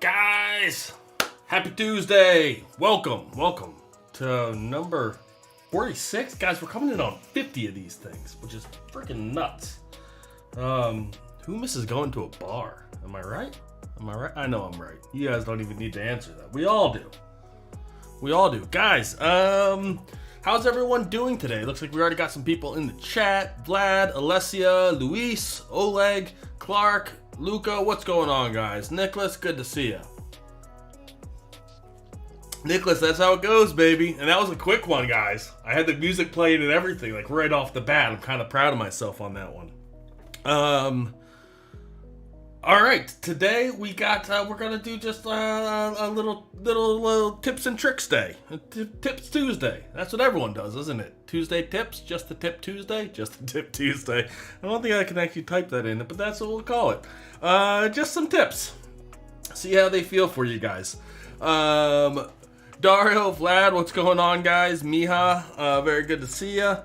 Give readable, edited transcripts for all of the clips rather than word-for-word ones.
Guys, happy Tuesday. Welcome to number 46. Guys, we're coming in on 50 of these things, which is freaking nuts. Who misses going to a bar? Am I right? I know I'm right. You guys don't even need to answer that. We all do. Guys, how's everyone doing today? Looks like we already got some people in the chat. Vlad, Alessia, Luis, Oleg, Clark, Luca, what's going on, guys? Nicholas, good to see you. Nicholas, that's how it goes, baby. And that was a quick one, guys. I had the music playing and everything, like right off the bat. I'm kind of proud of myself on that one. All right, today we got, we're gonna do just a little tips and tricks day. Tips Tuesday. That's what everyone does, isn't it? Tuesday tips, just the tip Tuesday, just the tip Tuesday. I don't think I can actually type that in, but that's what we'll call it. Just some tips. See how they feel for you guys. Dario, Vlad, what's going on, guys? Miha, very good to see ya.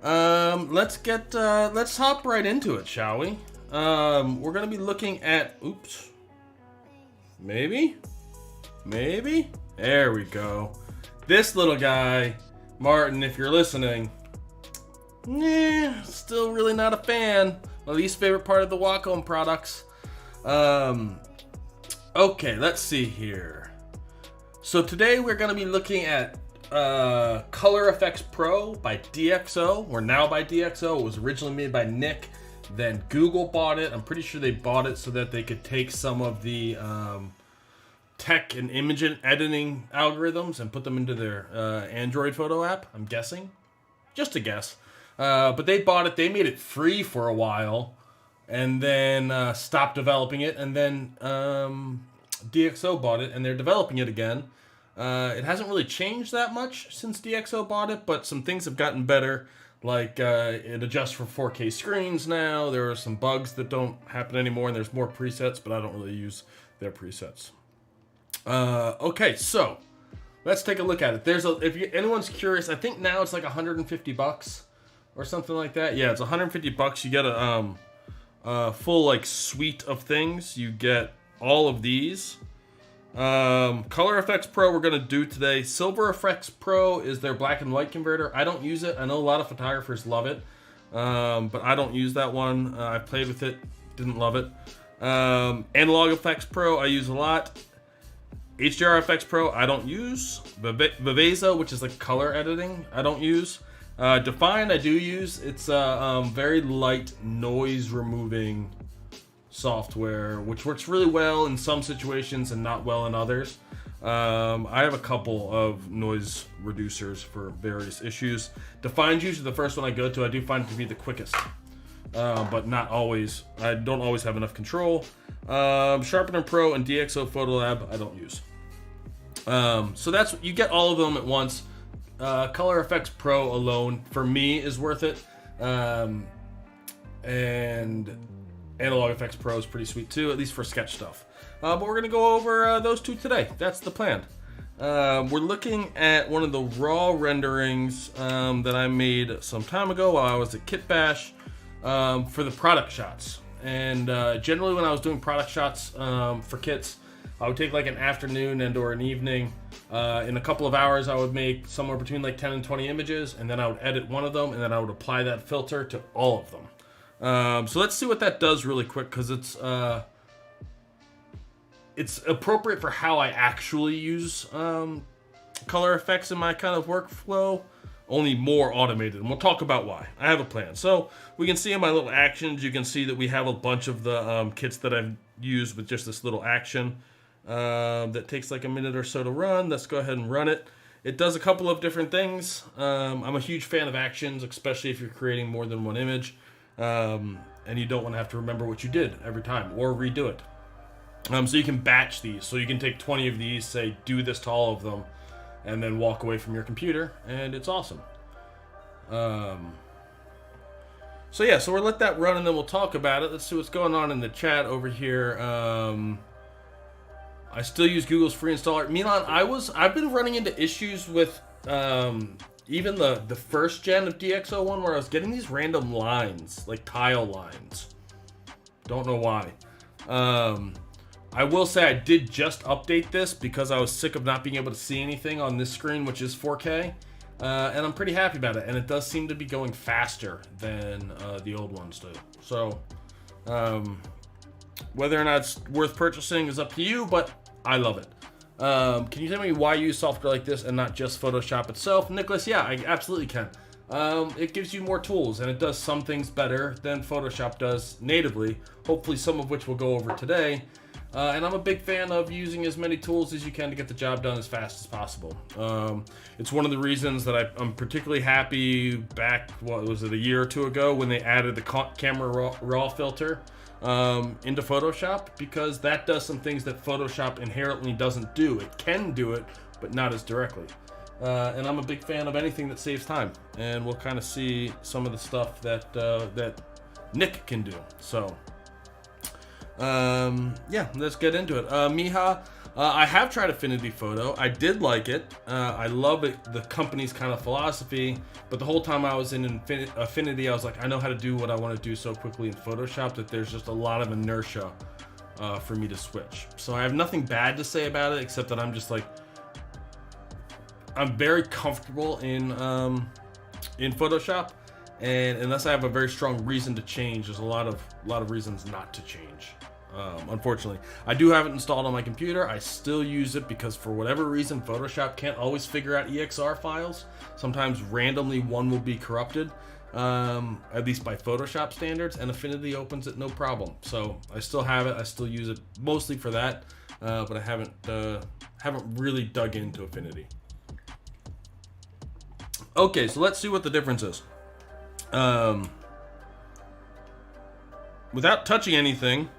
Let's hop right into it, shall we? We're gonna be looking at, maybe, there we go. This little guy, Martin, if you're listening, still really not a fan. My least favorite part of the Wacom products. Okay, let's see here. So today we're gonna be looking at Color Efex Pro by DxO, or now by DxO. It was originally made by Nick. Then Google bought it. I'm pretty sure they bought it so that they could take some of the tech and image editing algorithms and put them into their Android photo app, I'm guessing. Just a guess. But they bought it. They made it free for a while and then stopped developing it. And then DxO bought it and they're developing it again. It hasn't really changed that much since DxO bought it, but some things have gotten better. Like, it adjusts for 4K screens now. There are some bugs that don't happen anymore, and there's more presets, but I don't really use their presets. Okay, so let's take a look at it. If anyone's curious, I think now it's like $150 or something like that. Yeah, it's $150. You get a full like suite of things. You get all of these. Color Efex Pro we're going to do today. Silver Efex Pro is their black and white converter. I don't use it. I know a lot of photographers love it, but I don't use that one. I played with it, didn't love it. Analog Efex Pro I use a lot. HDR Efex Pro I don't use. Viveza, which is like color editing, I don't use. Define I do use. It's very light noise removing software, which works really well in some situations and not well in others. I have a couple of noise reducers for various issues. Define's usually the first one I go to. I do find it to be the quickest, but not always. I don't always have enough control. Sharpener Pro and DxO Photolab I don't use. So that's, you get all of them at once. Color Efex Pro alone for me is worth it. And Analog Efex Pro is pretty sweet too, at least for sketch stuff. But we're going to go over those two today. That's the plan. We're looking at one of the raw renderings that I made some time ago while I was at Kit Bash for the product shots. And generally when I was doing product shots for kits, I would take like an afternoon and or an evening. In a couple of hours I would make somewhere between like 10 and 20 images, and then I would edit one of them, and then I would apply that filter to all of them. So let's see what that does really quick, because it's appropriate for how I actually use Color Efex in my kind of workflow, only more automated, and we'll talk about why. I have a plan. So we can see in my little actions, you can see that we have a bunch of the kits that I've used with just this little action that takes like a minute or so to run. Let's go ahead and run it. It does a couple of different things. I'm a huge fan of actions, especially if you're creating more than one image. And you don't want to have to remember what you did every time or redo it. So you can batch these. So you can take 20 of these, say, do this to all of them, and then walk away from your computer, and it's awesome. So we'll let that run, and then we'll talk about it. Let's see what's going on in the chat over here. I still use Google's free installer. Milan, I've been running into issues with even the first gen of DxO one, where I was getting these random lines, like tile lines. Don't know why. I will say I did just update this because I was sick of not being able to see anything on this screen, which is 4K. And I'm pretty happy about it. And it does seem to be going faster than the old ones do. So, whether or not it's worth purchasing is up to you, but I love it. Can you tell me why you use software like this and not just Photoshop itself? Nicholas, yeah, I absolutely can. It gives you more tools, and it does some things better than Photoshop does natively, hopefully some of which we'll go over today. And I'm a big fan of using as many tools as you can to get the job done as fast as possible. It's one of the reasons that I'm particularly happy back, what was it, a year or two ago, when they added the camera raw filter into Photoshop, because that does some things that Photoshop inherently doesn't do. It can do it, but not as directly. And I'm a big fan of anything that saves time, and we'll kind of see some of the stuff that that Nick can do. So yeah, let's get into it. Miha, I have tried Affinity Photo. I did like it. I love it, the company's kind of philosophy, but the whole time I was in Affinity, I was like, I know how to do what I want to do so quickly in Photoshop that there's just a lot of inertia for me to switch. So I have nothing bad to say about it, except that I'm just like, I'm very comfortable in Photoshop, and unless I have a very strong reason to change, there's a lot of reasons not to change. Unfortunately, I do have it installed on my computer. I still use it because for whatever reason, Photoshop can't always figure out EXR files. Sometimes randomly one will be corrupted, at least by Photoshop standards, and Affinity opens it no problem. So I still have it. I still use it mostly for that, but I haven't really dug into Affinity. Okay, so let's see what the difference is. Without touching anything,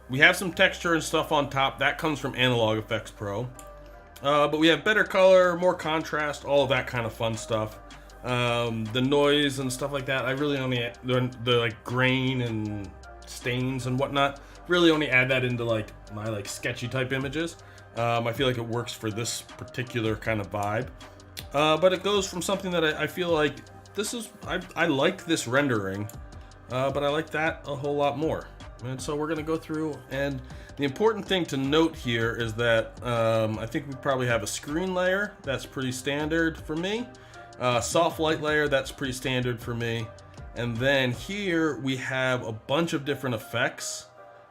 we have some texture and stuff on top. That comes from Analog Efex Pro. But we have better color, more contrast, all of that kind of fun stuff. The noise and stuff like that, I really only, the like grain and stains and whatnot, really only add that into like my like sketchy type images. I feel like it works for this particular kind of vibe. But it goes from something that I feel like this is, I like this rendering, but I like that a whole lot more. And so we're going to go through, and the important thing to note here is that I think we probably have a screen layer. That's pretty standard for me. Soft light layer, that's pretty standard for me. And then here we have a bunch of different effects.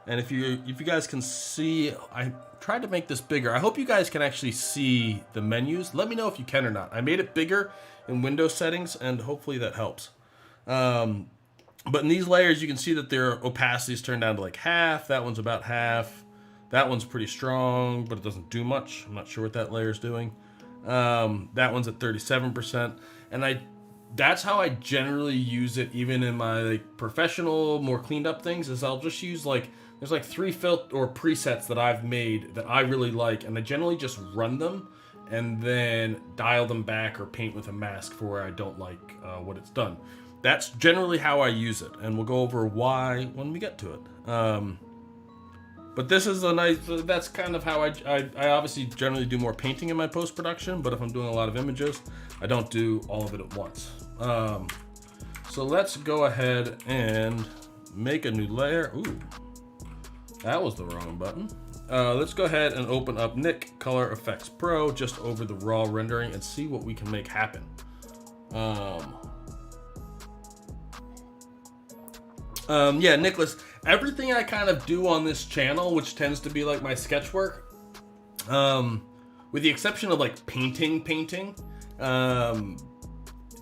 And if you guys can see, I tried to make this bigger. I hope you guys can actually see the menus. Let me know if you can or not. I made it bigger in Windows settings, and hopefully that helps. But in these layers, you can see that their opacity is turned down to like half. That one's about half. That one's pretty strong, but it doesn't do much. I'm not sure what that layer is doing. That one's at 37%. And that's how I generally use it, even in my like professional, more cleaned up things, is I'll just use like, there's like 3 presets that I've made that I really like, and I generally just run them and then dial them back or paint with a mask for where I don't like what it's done. That's generally how I use it, and we'll go over why when we get to it. But this is a nice, that's kind of how I obviously generally do more painting in my post-production, but if I'm doing a lot of images, I don't do all of it at once. So let's go ahead and make a new layer. Ooh, that was the wrong button. Let's go ahead and open up Nik Color Efex Pro just over the raw rendering and see what we can make happen. Yeah, Nicholas, everything I kind of do on this channel, which tends to be like my sketch work, with the exception of like painting,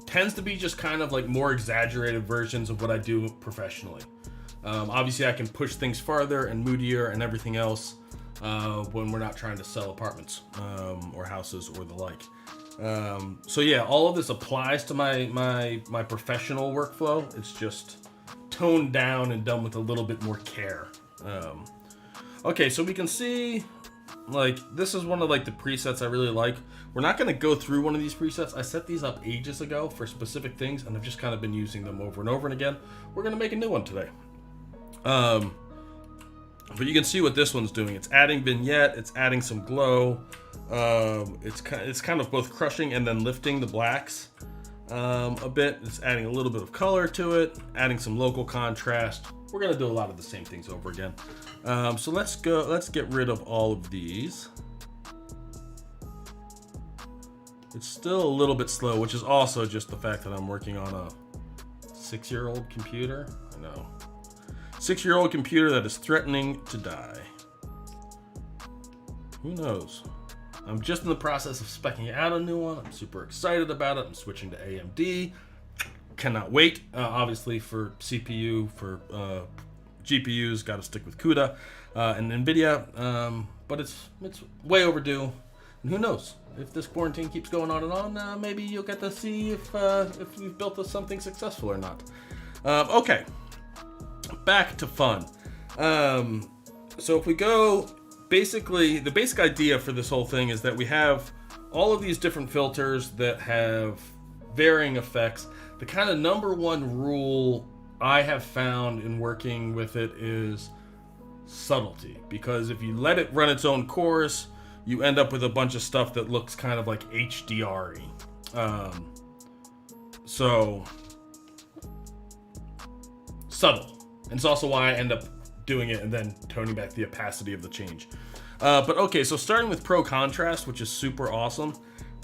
tends to be just kind of like more exaggerated versions of what I do professionally. Obviously I can push things farther and moodier and everything else when we're not trying to sell apartments or houses or the like. So yeah, all of this applies to my professional workflow. It's just toned down and done with a little bit more care. Okay, so we can see, like, this is one of like the presets I really like. We're not going to go through one of these presets. I set these up ages ago for specific things, and I've just kind of been using them over and over and again. We're going to make a new one today. But you can see what this one's doing. It's adding vignette, it's adding some glow. It's kind of both crushing and then lifting the blacks. a bit. It's adding a little bit of color to it, adding some local contrast. We're gonna do a lot of the same things over again. So let's get rid of all of these. It's still a little bit slow, which is also just the fact that I'm working on a 6-year-old computer. I know. 6-year-old computer that is threatening to die. Who knows? I'm just in the process of speccing out a new one. I'm super excited about it. I'm switching to AMD. Cannot wait. Obviously for CPU, for GPUs, got to stick with CUDA and NVIDIA. But it's way overdue. And who knows? If this quarantine keeps going on and on, maybe you'll get to see if we've built something successful or not. Okay, back to fun. So if we go, basically, the basic idea for this whole thing is that we have all of these different filters that have varying effects. The kind of number one rule I have found in working with it is subtlety, because if you let it run its own course, you end up with a bunch of stuff that looks kind of like HDR-y. So subtle. And it's also why I end up doing it and then toning back the opacity of the change. But okay, so starting with Pro Contrast, which is super awesome.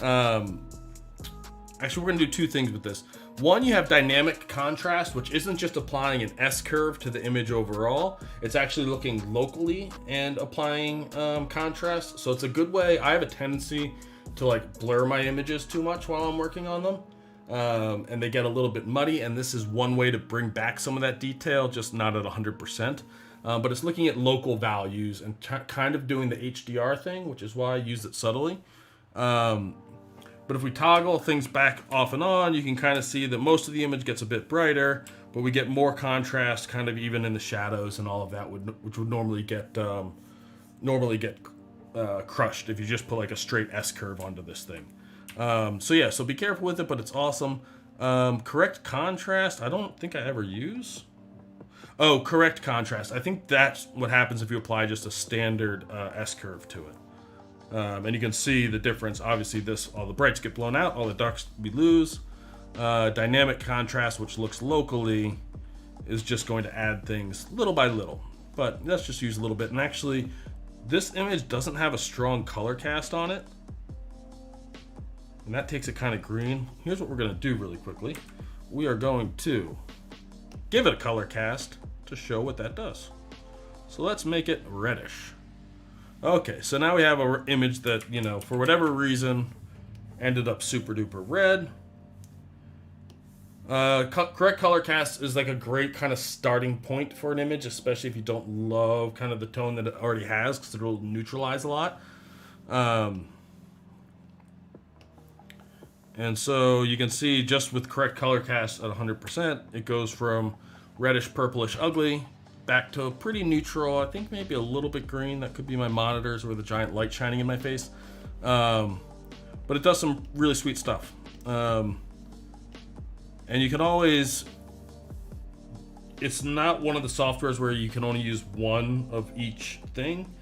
Actually, we're gonna do two things with this. One, you have dynamic contrast, which isn't just applying an S-curve to the image overall. It's actually looking locally and applying contrast. So it's a good way. I have a tendency to like blur my images too much while I'm working on them. And they get a little bit muddy. And this is one way to bring back some of that detail, just not at 100%. But it's looking at local values and kind of doing the HDR thing, which is why I use it subtly. But if we toggle things back off and on, you can kind of see that most of the image gets a bit brighter, but we get more contrast kind of even in the shadows and all of that, which would normally get crushed if you just put like a straight S-curve onto this thing. So yeah, so be careful with it, but it's awesome. Correct contrast, I don't think I ever use. Oh, correct contrast. I think that's what happens if you apply just a standard S-curve to it. And you can see the difference. Obviously, all the brights get blown out, all the darks we lose. Dynamic contrast, which looks locally, is just going to add things little by little. But let's just use a little bit. And actually, this image doesn't have a strong color cast on it. And that takes it kind of green. Here's what we're going to do really quickly. We are going to give it a color cast to show what that does. So let's make it reddish. Okay, so now we have an image that, you know, for whatever reason, ended up super duper red. Correct color cast is like a great kind of starting point for an image, especially if you don't love kind of the tone that it already has, because it'll neutralize a lot. And so you can see just with correct color cast at 100%, it goes from reddish, purplish, ugly, back to a pretty neutral, I think maybe a little bit green. That could be my monitors or the giant light shining in my face. But it does some really sweet stuff. And you can always, it's not one of the softwares where you can only use one of each thing.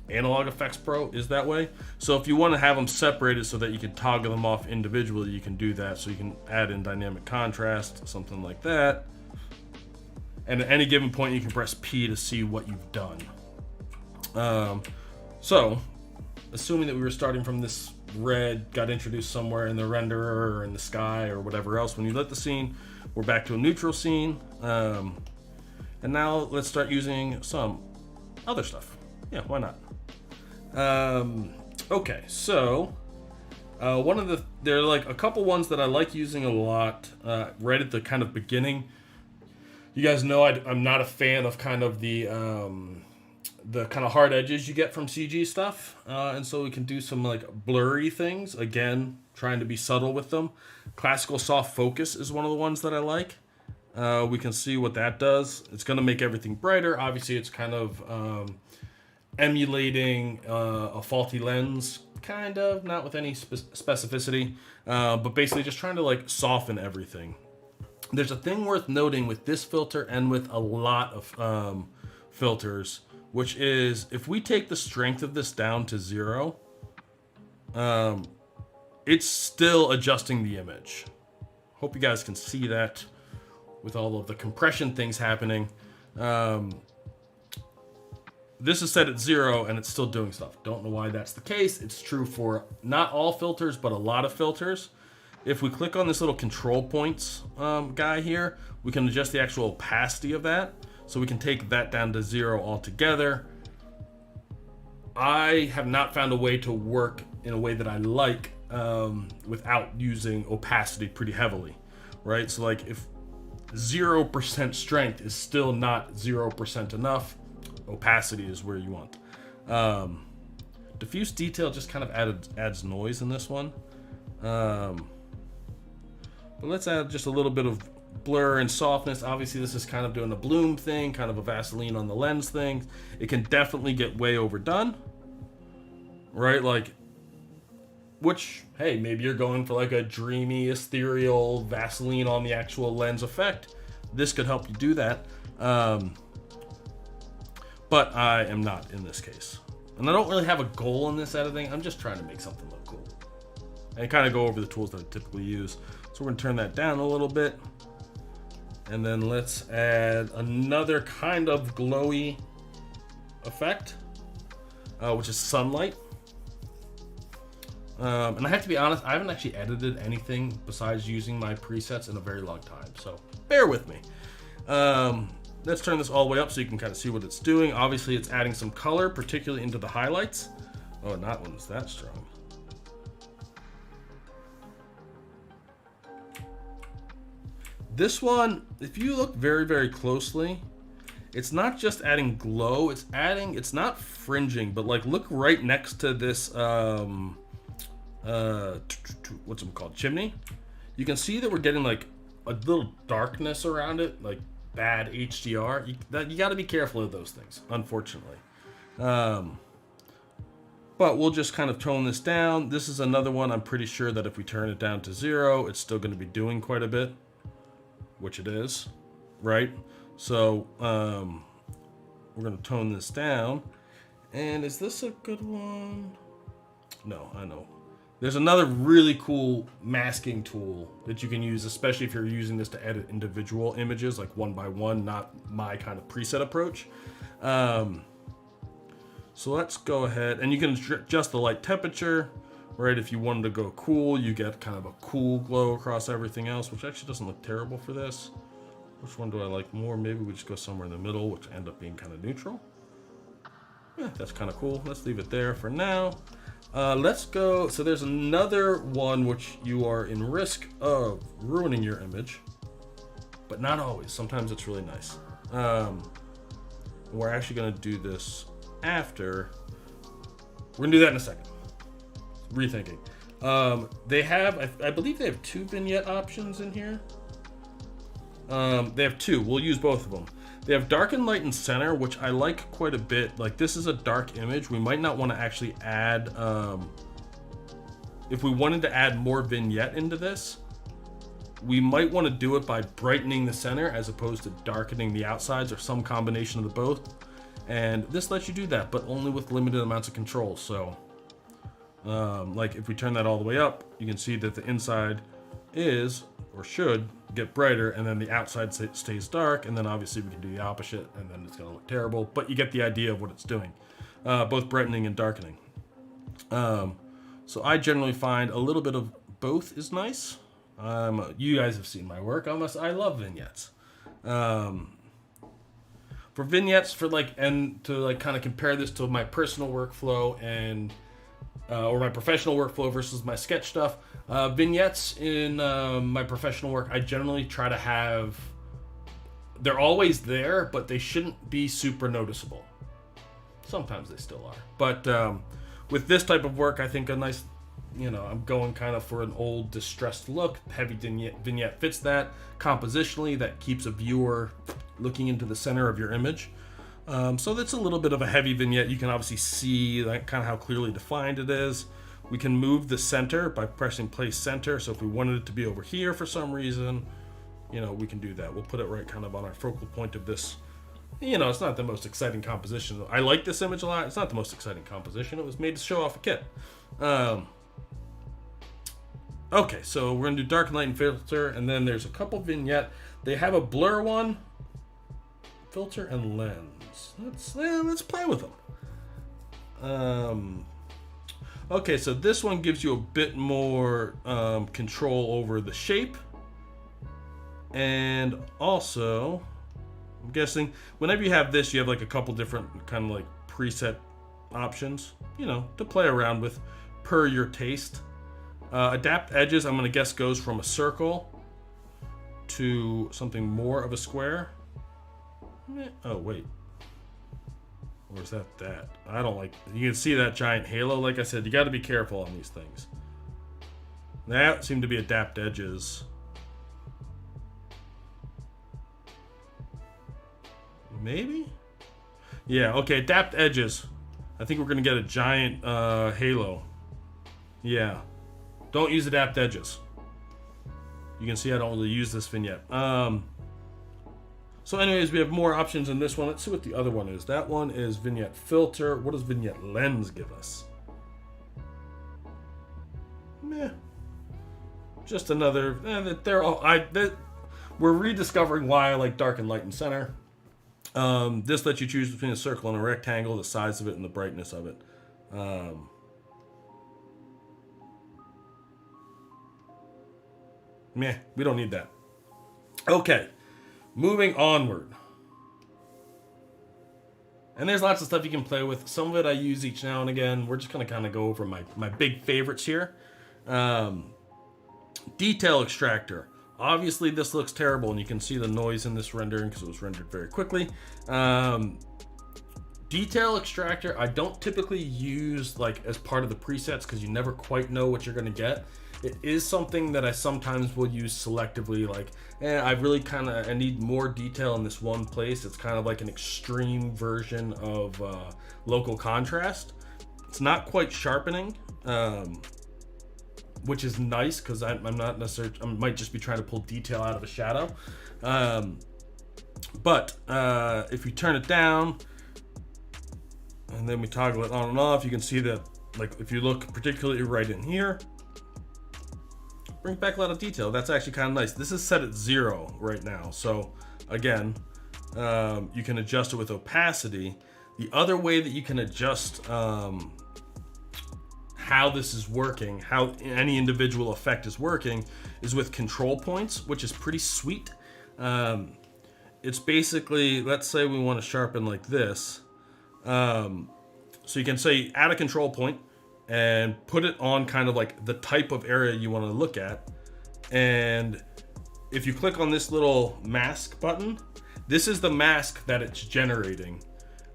Analog Effects Pro is that way. So if you want to have them separated so that you can toggle them off individually, you can do that. So you can add in dynamic contrast, something like that. And at any given point, you can press P to see what you've done. So, assuming that we were starting from this red, got introduced somewhere in the renderer or in the sky or whatever else, when you lit the scene, we're back to a neutral scene. And now let's start using some other stuff. Yeah, why not? Okay, so there are like a couple ones that I like using a lot right at the kind of beginning. You guys know I'm not a fan of kind of the kind of hard edges you get from CG stuff, and so we can do some like blurry things. Again, trying to be subtle with them. Classical soft focus is one of the ones that I like. We can see what that does. It's going to make everything brighter. Obviously, it's kind of emulating a faulty lens, kind of, not with any specificity, but basically just trying to like soften everything. There's a thing worth noting with this filter and with a lot of filters, which is if we take the strength of this down to 0, it's still adjusting the image. Hope you guys can see that with all of the compression things happening. This is set at 0 and it's still doing stuff. Don't know why that's the case. It's true for not all filters, but a lot of filters. If we click on this little control points guy here, we can adjust the actual opacity of that. So we can take that down to 0 altogether. I have not found a way to work in a way that I like without using opacity pretty heavily, right? So like if 0% strength is still not 0% enough, opacity is where you want. Diffuse detail just kind of adds noise in this one. But let's add just a little bit of blur and softness. Obviously this is kind of doing a bloom thing, kind of a Vaseline on the lens thing. It can definitely get way overdone, right? Like, which, hey, maybe you're going for like a dreamy, ethereal Vaseline on the actual lens effect. This could help you do that. But I am not in this case. And I don't really have a goal in this editing. I'm just trying to make something look cool. And kind of go over the tools that I typically use. So we're gonna turn that down a little bit. And then let's add another kind of glowy effect, which is sunlight. And I have to be honest, I haven't actually edited anything besides using my presets in a very long time. So bear with me. Let's turn this all the way up so you can kind of see what it's doing. Obviously, it's adding some color, particularly into the highlights. Oh, not when it's that strong. This one, if you look very, very closely, it's not just adding glow, it's not fringing, but like look right next to this, what's it called, chimney. You can see that we're getting like a little darkness around it, like bad HDR. You got to be careful of those things, unfortunately. But we'll just kind of tone this down. This is another one I'm pretty sure that if we turn it down to 0, it's still going to be doing quite a bit, which it is, right? So we're going to tone this down. And is this a good one? No, I know. There's another really cool masking tool that you can use, especially if you're using this to edit individual images, like one by one, not my kind of preset approach. So let's go ahead, and you can adjust the light temperature, right? If you wanted to go cool, you get kind of a cool glow across everything else, which actually doesn't look terrible for this. Which one do I like more? Maybe we just go somewhere in the middle, which end up being kind of neutral. Yeah, that's kind of cool. Let's leave it there for now. Let's go. So there's another one which you are in risk of ruining your image, but not always. Sometimes it's really nice. We're actually going to do this after. We're going to do that in a second. Rethinking. They have, I believe they have 2 vignette options in here. They have 2. We'll use both of them. They have dark and light and center, which I like quite a bit. Like this is a dark image. We might not want to actually add, if we wanted to add more vignette into this, we might want to do it by brightening the center as opposed to darkening the outsides or some combination of the both. And this lets you do that, but only with limited amounts of control. So like if we turn that all the way up, you can see that the inside is, or should, get brighter, and then the outside stays dark, and then obviously we can do the opposite, and then it's going to look terrible, but you get the idea of what it's doing, both brightening and darkening. So I generally find a little bit of both is nice. You guys have seen my work. I love vignettes. For vignettes, and to like kind of compare this to my personal workflow and or my professional workflow versus my sketch stuff. Vignettes in my professional work, I generally try to have, they're always there, but they shouldn't be super noticeable. Sometimes they still are. But with this type of work, I think a nice, I'm going kind of for an old distressed look. Heavy vignette fits that. Compositionally, that keeps a viewer looking into the center of your image. So that's a little bit of a heavy vignette. You can obviously see like kind of how clearly defined it is. We can move the center by pressing place center. So if we wanted it to be over here for some reason, we can do that. We'll put it right kind of on our focal point of this. It's not the most exciting composition. I like this image a lot. It's not the most exciting composition. It was made to show off a kit. Okay, so we're gonna do dark and light and filter, and then there's a couple vignette. They have a blur one, filter and lens. Let's play with them. Okay, so this one gives you a bit more control over the shape, and also, I'm guessing whenever you have this, you have like a couple different kind of like preset options, you know, to play around with per your taste. Adapt edges, I'm gonna guess, goes from a circle to something more of a square. Oh wait, or is that? I don't like. You can see that giant halo. Like I said, you got to be careful on these things. That seemed to be adapt edges. Maybe? Yeah, okay, adapt edges. I think we're gonna get a giant halo. Yeah. Don't use adapt edges. You can see I don't really use this vignette. So anyways, we have more options in this one. Let's see what the other one is. That one is vignette filter. What does vignette lens give us? Meh. Just another. We're rediscovering why I like dark and light and center. This lets you choose between a circle and a rectangle, the size of it and the brightness of it. Meh, we don't need that. Okay, moving onward. And there's lots of stuff you can play with. Some of it I use each now and again. We're just going to kind of go over my big favorites here. Detail extractor. Obviously, this looks terrible, and you can see the noise in this rendering because it was rendered very quickly. Detail extractor, I don't typically use like as part of the presets because you never quite know what you're going to get. It is something that I sometimes will use selectively, like, I really I need more detail in this one place. It's kind of like an extreme version of local contrast. It's not quite sharpening, which is nice because I'm not necessarily, I might just be trying to pull detail out of a shadow. But if you turn it down and then we toggle it on and off, you can see that, like, if you look particularly right in here, brings back a lot of detail. That's actually kind of nice. This is set at 0 right now. So again, you can adjust it with opacity. The other way that you can adjust how this is working, how any individual effect is working, is with control points, which is pretty sweet. It's basically, let's say we want to sharpen like this. So you can say add a control point and put it on kind of like the type of area you want to look at. And if you click on this little mask button, this is the mask that it's generating.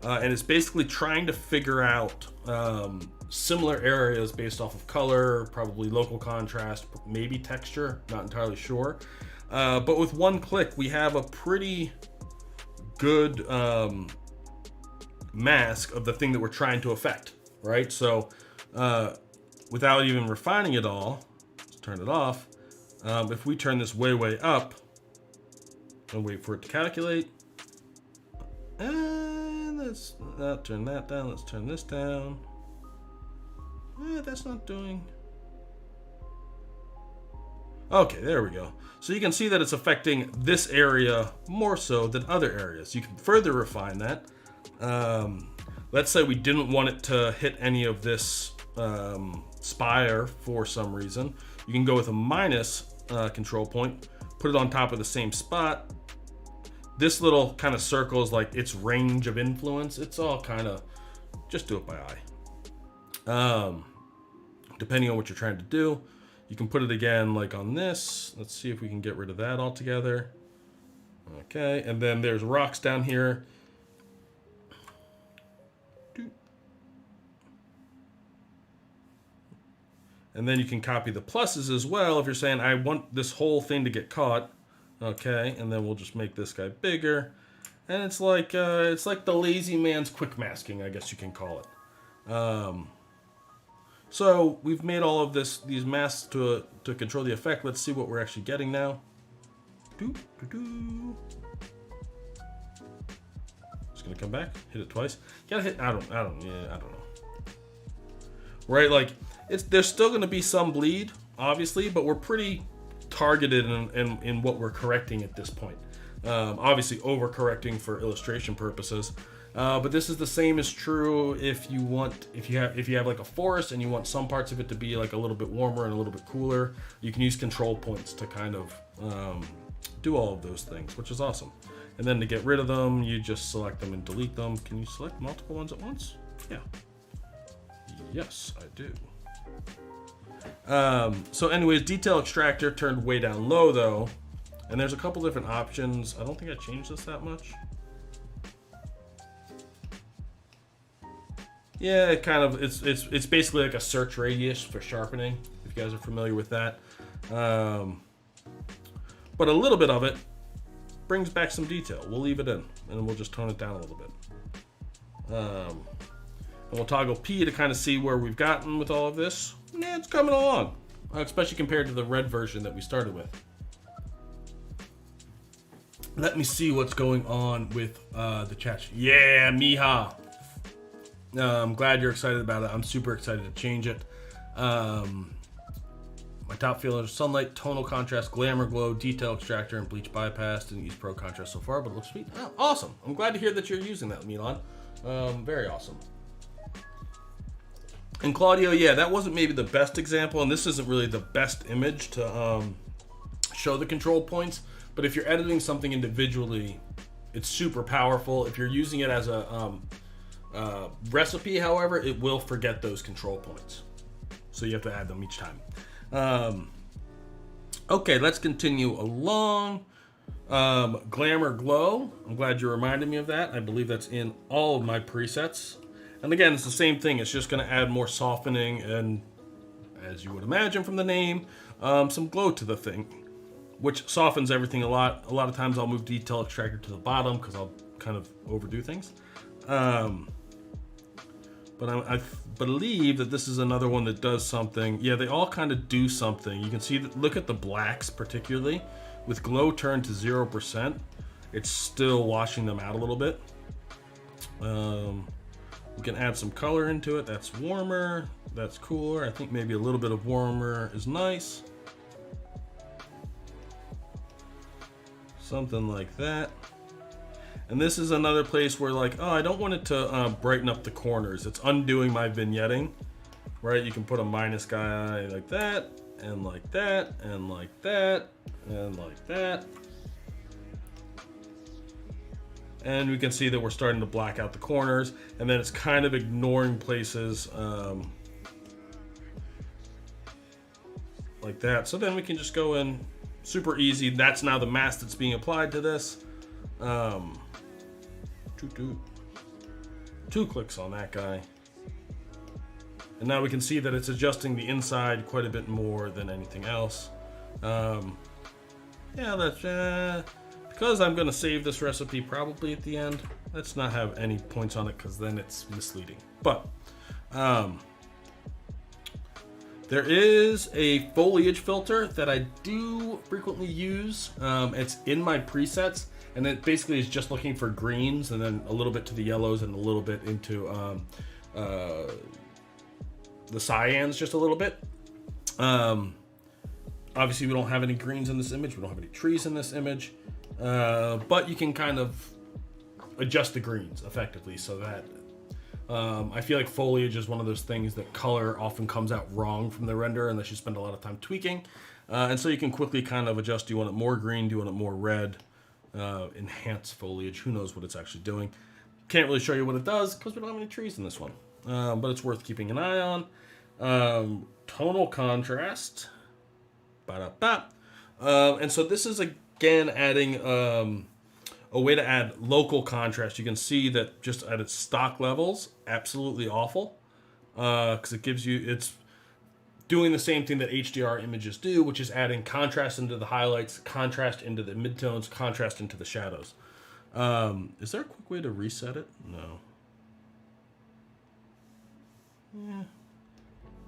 And it's basically trying to figure out similar areas based off of color, probably local contrast, maybe texture, not entirely sure. But with one click, we have a pretty good mask of the thing that we're trying to affect, right? So without even refining it all, let's turn it off. If we turn this way up and wait for it to calculate, and let's not turn that down, let's turn this down. That's not doing. Okay, there we go. So you can see that it's affecting this area more so than other areas. You can further refine that. Let's say we didn't want it to hit any of this spire for some reason. You can go with a minus control point, put it on top of the same spot. This little kind of circle is like its range of influence. It's all kind of, just do it by eye. Depending on what you're trying to do, you can put it again like on this. Let's see if we can get rid of that altogether. Okay, and then there's rocks down here. And then you can copy the pluses as well if you're saying, I want this whole thing to get caught. Okay, and then we'll just make this guy bigger. And it's like the lazy man's quick masking, I guess you can call it. So we've made all of these masks to control the effect. Let's see what we're actually getting now. Just gonna come back, hit it twice. Gotta hit. I don't know. Right, like there's still gonna be some bleed obviously, but we're pretty targeted in what we're correcting at this point. Obviously overcorrecting for illustration purposes. But this is the same is true if you have like a forest and you want some parts of it to be like a little bit warmer and a little bit cooler. You can use control points to kind of do all of those things, which is awesome. And then to get rid of them, you just select them and delete them. Can you select multiple ones at once? Yeah. Yes, I do. So anyways, detail extractor turned way down low though. And there's a couple different options. I don't think I changed this that much. Yeah, it kind of, it's basically like a search radius for sharpening, if you guys are familiar with that. But a little bit of it brings back some detail. We'll leave it in, and we'll just tone it down a little bit. And we'll toggle P to kind of see where we've gotten with all of this. Yeah, it's coming along, especially compared to the red version that we started with. Let me see what's going on with the chat. Yeah, Miha. I'm glad you're excited about it. I'm super excited to change it. My top feelers: sunlight, tonal contrast, glamour glow, detail extractor, and bleach bypass. Didn't use pro contrast so far, but it looks sweet. Oh, awesome. I'm glad to hear that you're using that, Milan. Very awesome. And Claudio, yeah, that wasn't maybe the best example, and this isn't really the best image to show the control points. But if you're editing something individually, it's super powerful. If you're using it as a recipe, however, it will forget those control points. So you have to add them each time. Okay, let's continue along. Glamour Glow. I'm glad you reminded me of that. I believe that's in all of my presets. And again, it's the same thing. It's just going to add more softening and, as you would imagine from the name, some glow to the thing, which softens everything a lot. A lot of times I'll move detail extractor to the bottom because I'll kind of overdo things. But I believe that this is another one that does something. Yeah, they all kind of do something. You can see that, look at the blacks particularly. With glow turned to 0%, it's still washing them out a little bit. We can add some color into it. That's warmer, that's cooler. I think maybe a little bit of warmer is nice. Something like that. And this is another place where, like, oh, I don't want it to brighten up the corners. It's undoing my vignetting, right? You can put a minus guy like that, and like that, and like that, and like that. And we can see that we're starting to black out the corners, and then it's kind of ignoring places like that. So then we can just go in super easy. That's now the mask that's being applied to this. Two clicks on that guy. And now we can see that it's adjusting the inside quite a bit more than anything else. Yeah, that's because I'm gonna save this recipe probably at the end. Let's not have any points on it because then it's misleading. But there is a foliage filter that I do frequently use. It's in my presets, and it basically is just looking for greens and then a little bit to the yellows and a little bit into the cyans, just a little bit. Obviously we don't have any greens in this image. We don't have any trees in this image, but you can kind of adjust the greens effectively so that I feel like foliage is one of those things that color often comes out wrong from the render unless you spend a lot of time tweaking. And so you can quickly kind of adjust. Do you want it more green? Do you want it more red? Enhance foliage. Who knows what it's actually doing? Can't really show you what it does because we don't have any trees in this one. But it's worth keeping an eye on. Tonal contrast. And so this is again adding a way to add local contrast. You can see that just at its stock levels, absolutely awful. Because it gives you, it's doing the same thing that HDR images do, which is adding contrast into the highlights, contrast into the midtones, contrast into the shadows. Is there a quick way to reset it? No. Yeah.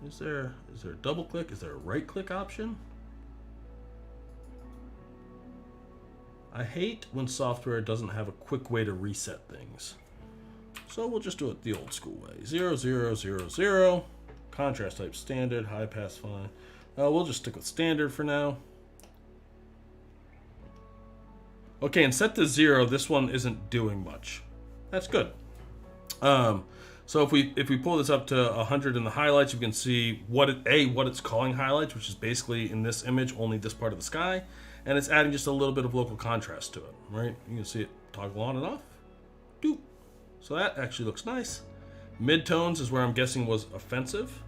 Is there a double click? Is there a right click option? I hate when software doesn't have a quick way to reset things. So we'll just do it the old school way. 0, 0, 0, 0. Contrast type standard, high pass fine. We'll just stick with standard for now. Okay, and set to 0, this one isn't doing much. That's good. So if we pull this up to 100 in the highlights, you can see what it's calling highlights, which is basically in this image only this part of the sky, and it's adding just a little bit of local contrast to it, right? You can see it toggle on and off. Doop. So that actually looks nice. Midtones is where I'm guessing was offensive.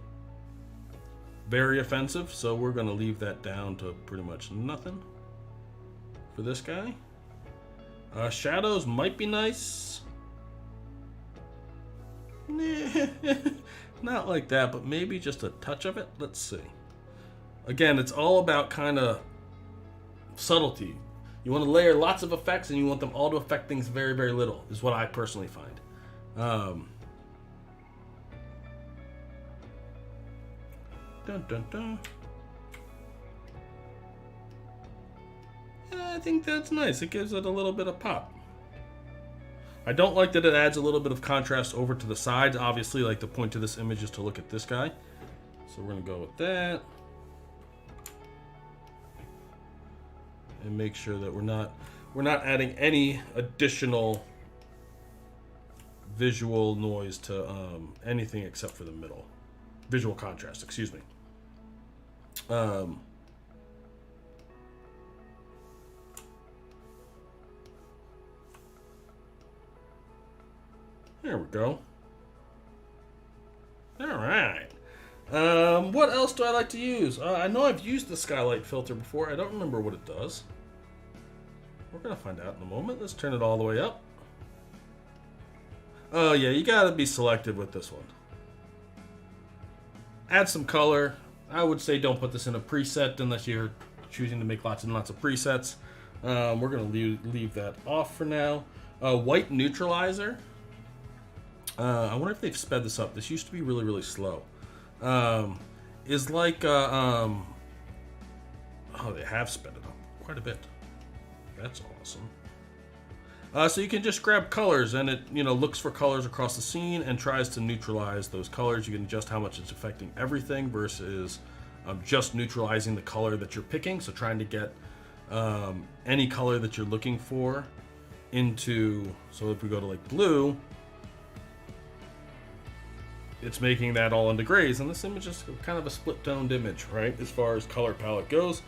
Very offensive, so we're going to leave that down to pretty much nothing for this guy. Shadows might be nice. Not like that, but maybe just a touch of it. Let's see. Again, it's all about kind of subtlety. You want to layer lots of effects, and you want them all to affect things very, very little, is what I personally find. Dun, dun, dun. I think that's nice. It gives it a little bit of pop. I don't like that it adds a little bit of contrast over to the sides. Obviously, like the point of this image is to look at this guy. So we're going to go with that. And make sure that we're not adding any additional visual noise to anything except for the middle. Visual contrast, excuse me. There we go. All right. What else do I like to use? I know I've used the skylight filter before. I don't remember what it does. We're going to find out in a moment. Let's turn it all the way up. Oh, yeah, you got to be selective with this one. Add some color. I would say don't put this in a preset unless you're choosing to make lots and lots of presets. We're going to leave that off for now. White neutralizer. I wonder if they've sped this up. This used to be really, really slow. Is like, oh, they have sped it up quite a bit. That's awesome. So you can just grab colors, and it looks for colors across the scene and tries to neutralize those colors. You can adjust how much it's affecting everything versus just neutralizing the color that you're picking. So trying to get any color that you're looking for into. So if we go to like blue, it's making that all into grays, and this image is kind of a split-toned image, right, as far as color palette goes.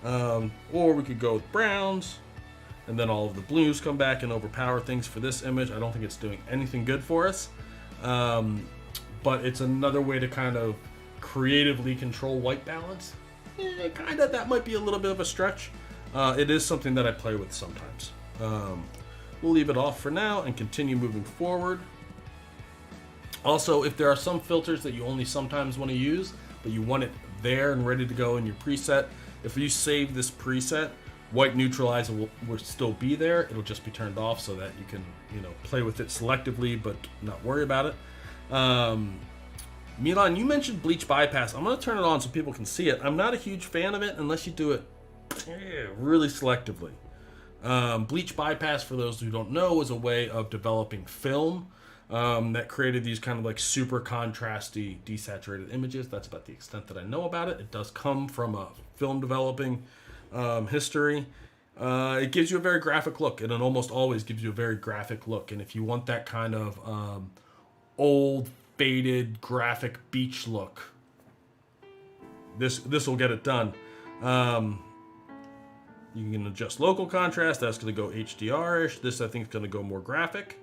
Or we could go with browns, and then all of the blues come back and overpower things for this image. I don't think it's doing anything good for us, but it's another way to kind of creatively control white balance. Kind of, that might be a little bit of a stretch. It is something that I play with sometimes. We'll leave it off for now and continue moving forward. Also, if there are some filters that you only sometimes want to use, but you want it there and ready to go in your preset, if you save this preset, white neutralizer will still be there. It'll just be turned off so that you can, play with it selectively, but not worry about it. Milan, you mentioned bleach bypass. I'm going to turn it on so people can see it. I'm not a huge fan of it unless you do it really selectively. Bleach bypass, for those who don't know, is a way of developing film that created these kind of like super contrasty, desaturated images. That's about the extent that I know about it. It does come from a film developing history. It gives you a very graphic look, and it almost always gives you a very graphic look. And if you want that kind of old, faded, graphic beach look, this will get it done. You can adjust local contrast. That's going to go HDR-ish. This, I think, is going to go more graphic,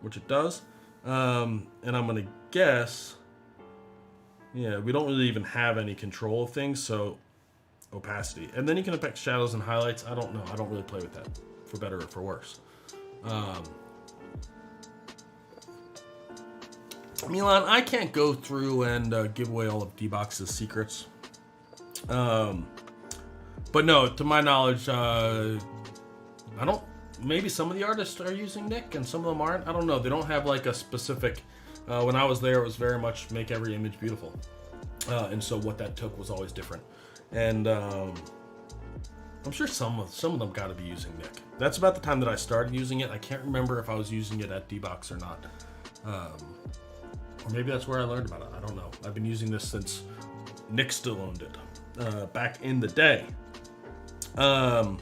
which it does. And I'm going to guess, yeah, we don't really even have any control of things, so opacity. And then you can affect shadows and highlights. I don't know. I don't really play with that, for better or for worse. Milan, I can't go through and give away all of D-Box's secrets. But no, to my knowledge, I don't. Maybe some of the artists are using Nick and some of them aren't. I don't know. They don't have like a specific. When I was there, it was very much make every image beautiful, and so what that took was always different. And I'm sure some of them got to be using Nick. That's about the time that I started using it. I can't remember if I was using it at D-Box or not, or maybe that's where I learned about it. I don't know. I've been using this since Nick still owned it. back in the day. So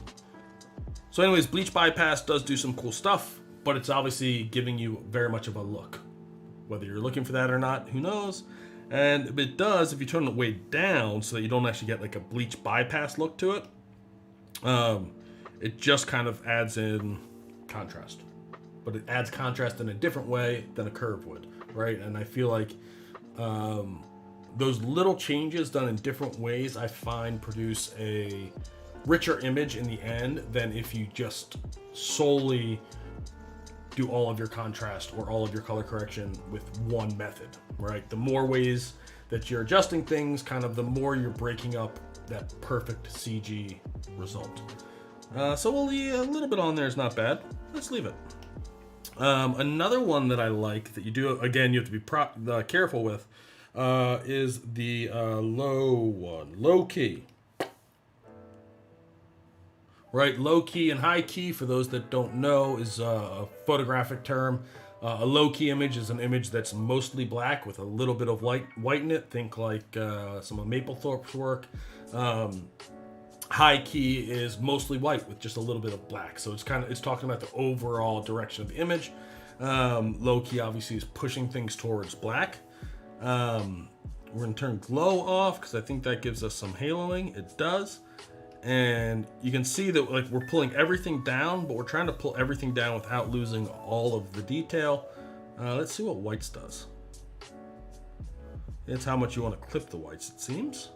anyways, bleach bypass does do some cool stuff, but it's obviously giving you very much of a look. Whether you're looking for that or not, who knows? And it does, if you turn it way down so that you don't actually get like a bleach bypass look to it, it just kind of adds in contrast. But it adds contrast in a different way than a curve would, right? And I feel like those little changes done in different ways, I find produce a richer image in the end than if you just solely do all of your contrast or all of your color correction with one method, right? The more ways that you're adjusting things, kind of the more you're breaking up that perfect CG result. So we'll leave a little bit on there is not bad. Let's leave it. Another one that I like that you do, again, you have to be careful with, is the low key. Right, low key and high key, for those that don't know, is a photographic term. A low key image is an image that's mostly black with a little bit of white in it. Think like some of Mapplethorpe's work. High key is mostly white with just a little bit of black. So it's talking about the overall direction of the image. Low key obviously is pushing things towards black. We're gonna turn glow off because I think that gives us some haloing. It does. And you can see that like we're pulling everything down, but we're trying to pull everything down without losing all of the detail. Let's see what whites does. It's how much you want to clip the whites, it seems.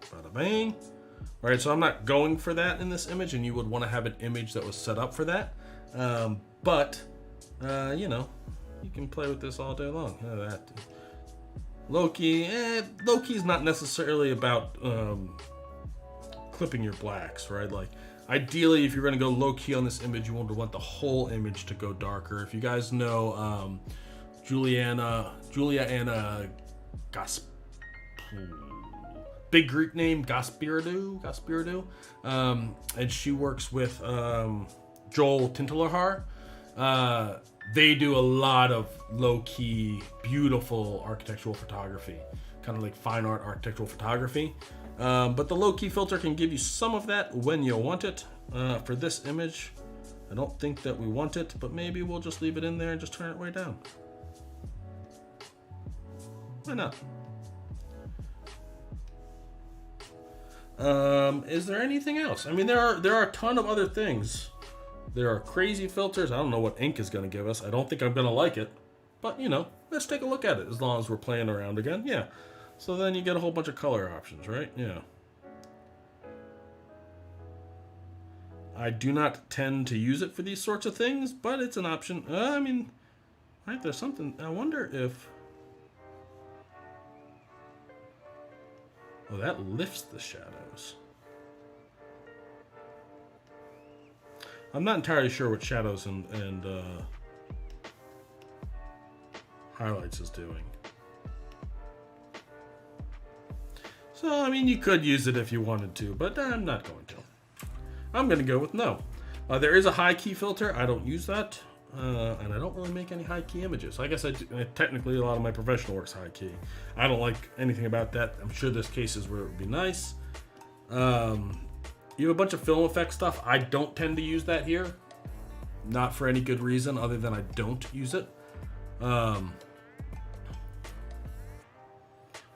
Bada bang. All right, so I'm not going for that in this image, and you would want to have an image that was set up for that. But you know, you can play with this all day long. Low key is not necessarily about clipping your blacks, right? Like ideally, if you're going to go low key on this image, you want the whole image to go darker. If you guys know Julia Anna big Greek name, Gaspiridou, and she works with Joel Tintelahar. They do a lot of low-key, beautiful architectural photography, kind of like fine art architectural photography. But the low-key filter can give you some of that when you want it. For this image, I don't think that we want it, but maybe we'll just leave it in there and just turn it way down. Why not? Is there anything else? I mean, there are a ton of other things. There are crazy filters. I don't know what ink is going to give us. I don't think I'm going to like it. But, you know, let's take a look at it as long as we're playing around again. Yeah. So then you get a whole bunch of color options, right? Yeah. I do not tend to use it for these sorts of things, but it's an option. I mean, right, there's something. I wonder if... Oh, that lifts the shadows. I'm not entirely sure what shadows and highlights is doing. So, I mean, you could use it if you wanted to, but I'm not going to. I'm going to go with no. There is a high key filter. I don't use that. And I don't really make any high key images. I guess technically a lot of my professional work's high key. I don't like anything about that. I'm sure there's cases where it would be nice. You have a bunch of film effects stuff. I don't tend to use that here. Not for any good reason other than I don't use it.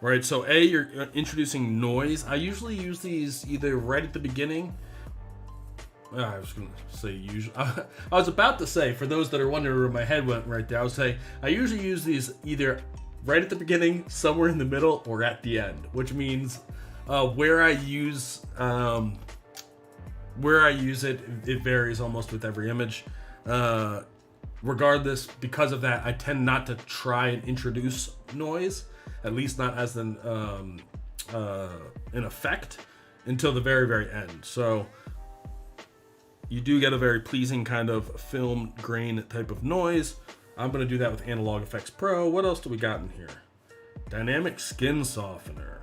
Right, so you're introducing noise. I usually use these either right at the beginning. I was going to say usually. I was about to say, for those that are wondering where my head went right there, I would say I usually use these either right at the beginning, somewhere in the middle, or at the end, which means where I use it, it varies almost with every image. Regardless, because of that, I tend not to try and introduce noise, at least not as an effect, until the very, very end. So you do get a very pleasing kind of film grain type of noise. I'm going to do that with Analog Efex Pro. What else do we got in here? Dynamic Skin Softener.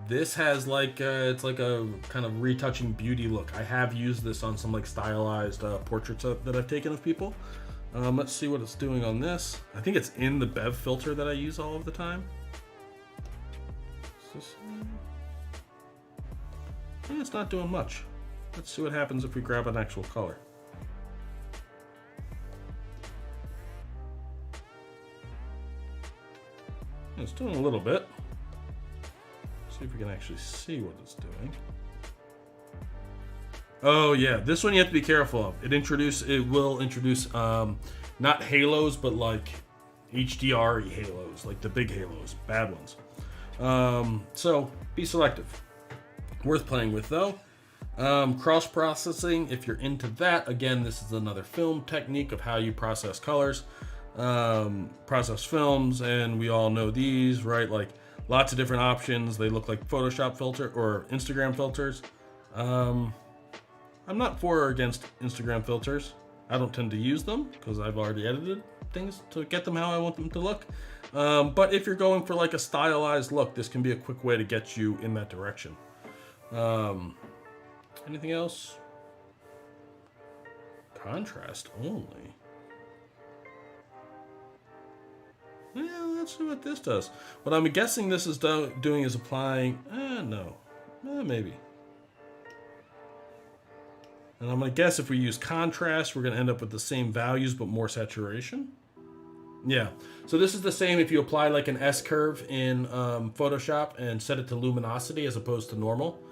This has like it's like a kind of retouching beauty look. I have used this on some like stylized portraits that I've taken of people. Let's see what it's doing on this. I think it's in the Bev filter that I use all of the time. Is this... It's not doing much. Let's see what happens if we grab an actual color. It's doing a little bit. See if we can actually see what it's doing. Oh yeah, this one you have to be careful of. It will introduce not halos, but like HDR halos, like the big halos, bad ones. So be selective. Worth playing with though. Cross processing, if you're into that, again, this is another film technique of how you process colors, process films, and we all know these, right? Like lots of different options. They look like Photoshop filter or Instagram filters. I'm not for or against Instagram filters. I don't tend to use them because I've already edited things to get them how I want them to look. But if you're going for like a stylized look, this can be a quick way to get you in that direction. Anything else? Contrast only. Yeah, let's see what this does. What I'm guessing this is doing is applying. No. Maybe. And I'm going to guess if we use contrast, we're going to end up with the same values but more saturation. Yeah. So this is the same if you apply like an S-curve in Photoshop and set it to luminosity as opposed to normal.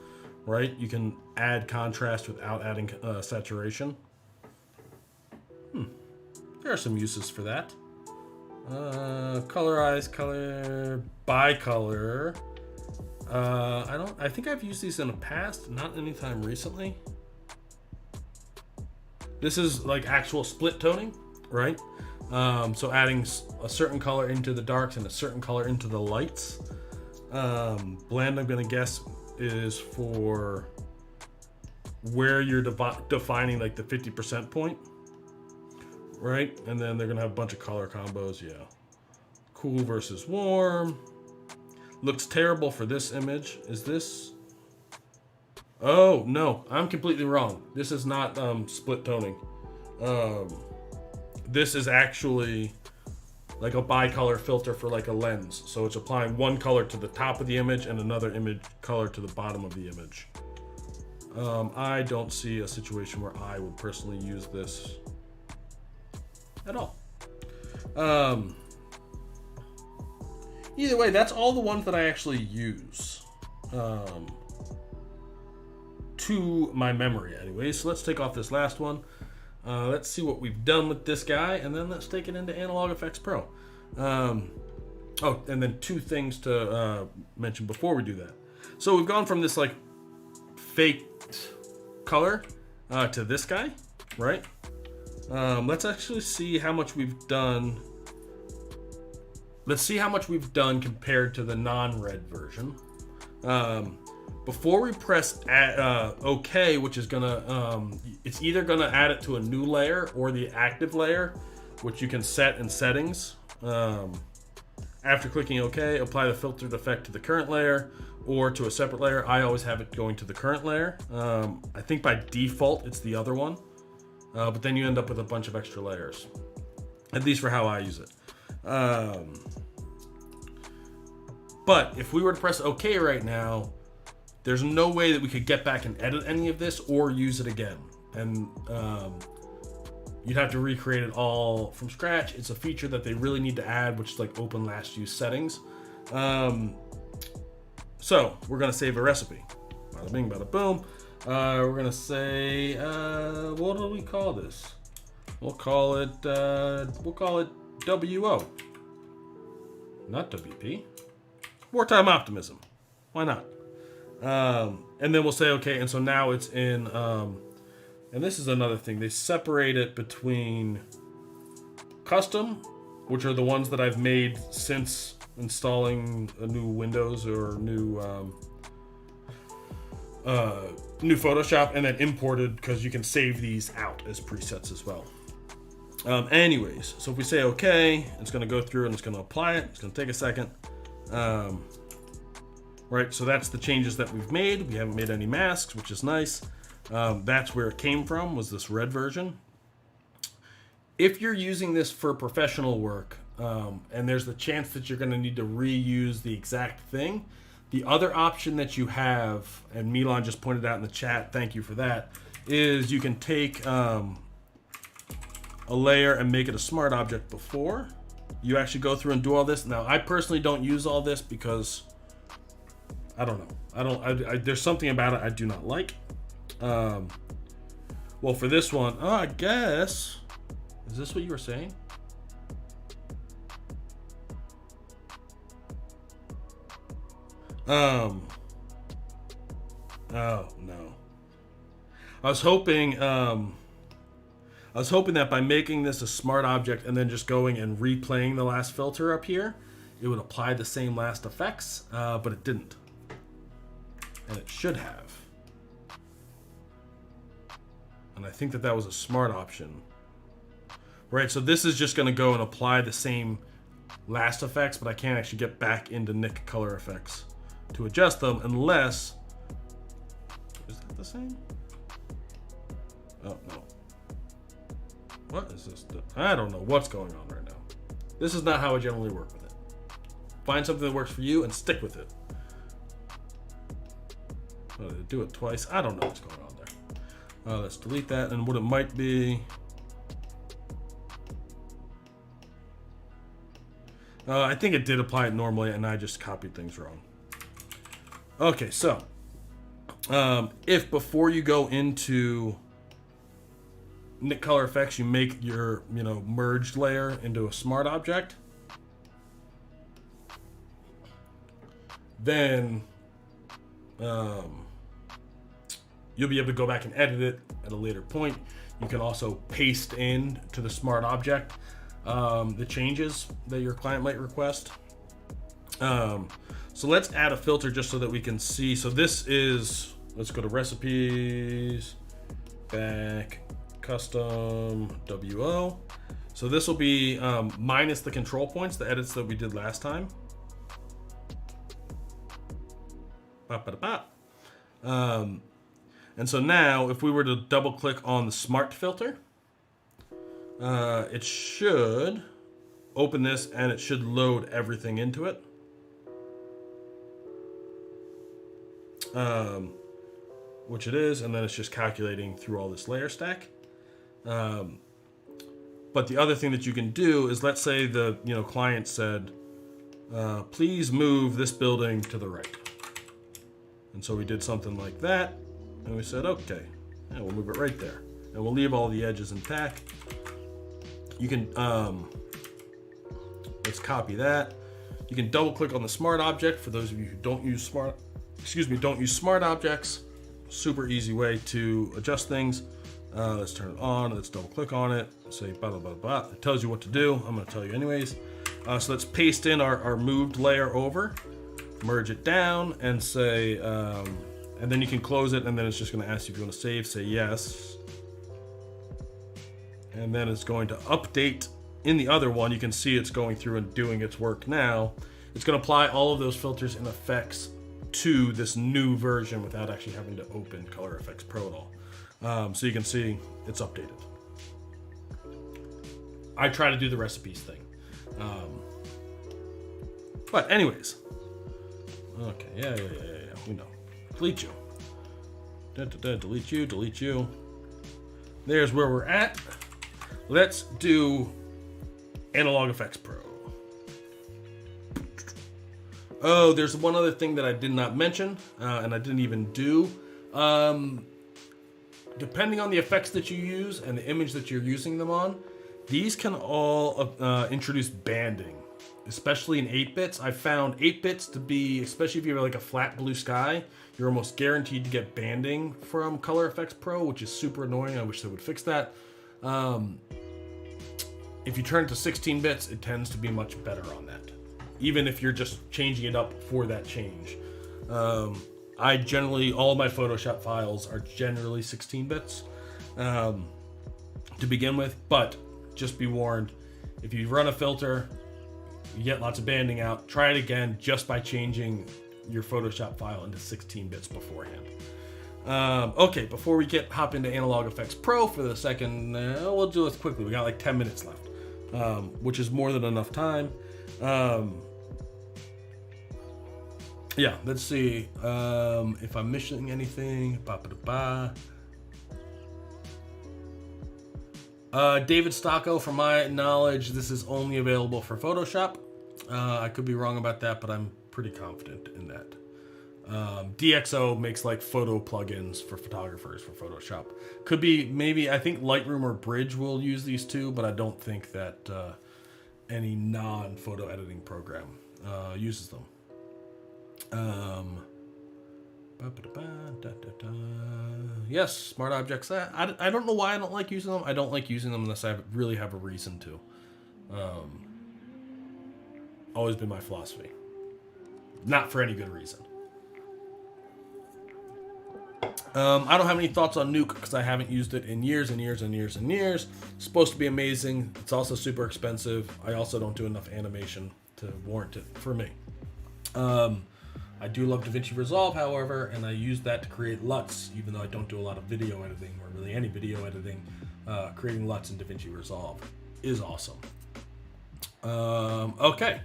Right? You can add contrast without adding saturation. There are some uses for that. Colorize, color, bicolor. I think I've used these in the past, not anytime recently. This is like actual split toning, right? So adding a certain color into the darks and a certain color into the lights. Blend, I'm gonna guess, is for where you're defining like the 50% point, right? And then they're gonna have a bunch of color combos. Yeah, cool versus warm. Looks terrible for this image. Is this? Oh no, I'm completely wrong. This is not split toning. This is actually like a bicolor filter for like a lens. So it's applying one color to the top of the image and another image color to the bottom of the image. I don't see a situation where I would personally use this at all. Either way, that's all the ones that I actually use to my memory anyway. So let's take off this last one. Let's see what we've done with this guy, and then let's take it into Analog Efex Pro. Oh, and then two things to mention before we do that. So we've gone from this like faked color to this guy, right? Let's actually see how much we've done. Let's see how much we've done compared to the non-red version. Before we press OK, which is gonna, it's either gonna add it to a new layer or the active layer, which you can set in settings. After clicking OK, apply the filtered effect to the current layer or to a separate layer. I always have it going to the current layer. I think by default it's the other one, but then you end up with a bunch of extra layers, at least for how I use it. But if we were to press OK right now, there's no way that we could get back and edit any of this or use it again. And you'd have to recreate it all from scratch. It's a feature that they really need to add, which is like open last use settings. So we're gonna save a recipe. Bada bing, bada boom. We're gonna say, what do we call this? We'll call it WO. Not WP. Wartime Optimism. Why not? And then we'll say okay, and so now it's in, and this is another thing, they separate it between custom, which are the ones that I've made since installing a new Windows or new Photoshop, and then imported, because you can save these out as presets as well. Anyways, so if we say okay, it's going to go through and it's going to apply it. It's going to take a second. Right, so that's the changes that we've made. We haven't made any masks, which is nice. That's where it came from, was this red version. If you're using this for professional work, and there's the chance that you're going to need to reuse the exact thing, The other option that you have, and Milan just pointed out in the chat, thank you for that, is you can take a layer and make it a smart object before you actually go through and do all this. Now, I personally don't use all this because I don't know. There's something about it I do not like. Well, for this one, I guess, is this what you were saying? Oh no. I was hoping that by making this a smart object and then just going and replaying the last filter up here, it would apply the same last effects, but it didn't. And it should have. And I think that that was a smart option. Right, so this is just going to go and apply the same last effects, but I can't actually get back into Nick color effects to adjust them unless... Is that the same? Oh, no. What is this? I don't know what's going on right now. This is not how I generally work with it. Find something that works for you and stick with it. Do it twice. I don't know what's going on there. Let's delete that. And what it might be... I think it did apply it normally, and I just copied things wrong. Okay, so if before you go into Nick color effects, you make your merged layer into a smart object, then you'll be able to go back and edit it at a later point. You can also paste in to the smart object the changes that your client might request. So let's add a filter just so that we can see. So this is, let's go to recipes, back, custom, WO. So this will be minus the control points, the edits that we did last time. And so now if we were to double click on the smart filter, it should open this and it should load everything into it. Which it is, and then it's just calculating through all this layer stack. But the other thing that you can do is, let's say the client said, please move this building to the right. And so we did something like that, and we said, okay, and we'll move it right there. And we'll leave all the edges intact. You can, let's copy that. You can double click on the smart object for those of you who don't use smart objects. Super easy way to adjust things. Let's turn it on. Let's double click on it. Say blah, blah, blah, blah. It tells you what to do. I'm going to tell you anyways. So let's paste in our moved layer over, merge it down, and say, and then you can close it, and then it's just going to ask you if you want to save. Say yes. And then it's going to update in the other one. You can see it's going through and doing its work now. It's going to apply all of those filters and effects to this new version without actually having to open Color Efex Pro at all. So you can see it's updated. I try to do the recipes thing. But anyways. Okay, yeah. We know. Delete you. Delete you. There's where we're at. Let's do Analog Efex Pro. Oh, there's one other thing that I did not mention, and I didn't even do. Depending on the effects that you use and the image that you're using them on, these can all introduce banding, especially in 8-bits. I found 8-bits to be, especially if you have like a flat blue sky, you're almost guaranteed to get banding from Color Efex Pro, which is super annoying. I wish they would fix that. If you turn it to 16 bits, it tends to be much better on that, even if you're just changing it up for that change. I generally, all of my Photoshop files are generally 16 bits to begin with, but just be warned, if you run a filter, you get lots of banding out, try it again just by changing your Photoshop file into 16 bits beforehand. Okay, before we hop into Analog Efex Pro for the second, we'll do this quickly. We got like 10 minutes left, which is more than enough time. Yeah, let's see if I'm missing anything. David Stocko, from my knowledge, this is only available for Photoshop. I could be wrong about that, but I'm pretty confident in that. DxO makes like photo plugins for photographers for Photoshop. Could be, maybe, I think Lightroom or Bridge will use these too, but I don't think that any non-photo editing program uses them. Yes, smart objects. I don't know why I don't like using them. I don't like using them unless I really have a reason to. Always been my philosophy. Not for any good reason. I don't have any thoughts on Nuke because I haven't used it in years and years and years and years. It's supposed to be amazing. It's also super expensive. I also don't do enough animation to warrant it for me. I do love DaVinci Resolve, however, and I use that to create LUTs, even though I don't do a lot of video editing or really any video editing. Creating LUTs in DaVinci Resolve is awesome. Okay.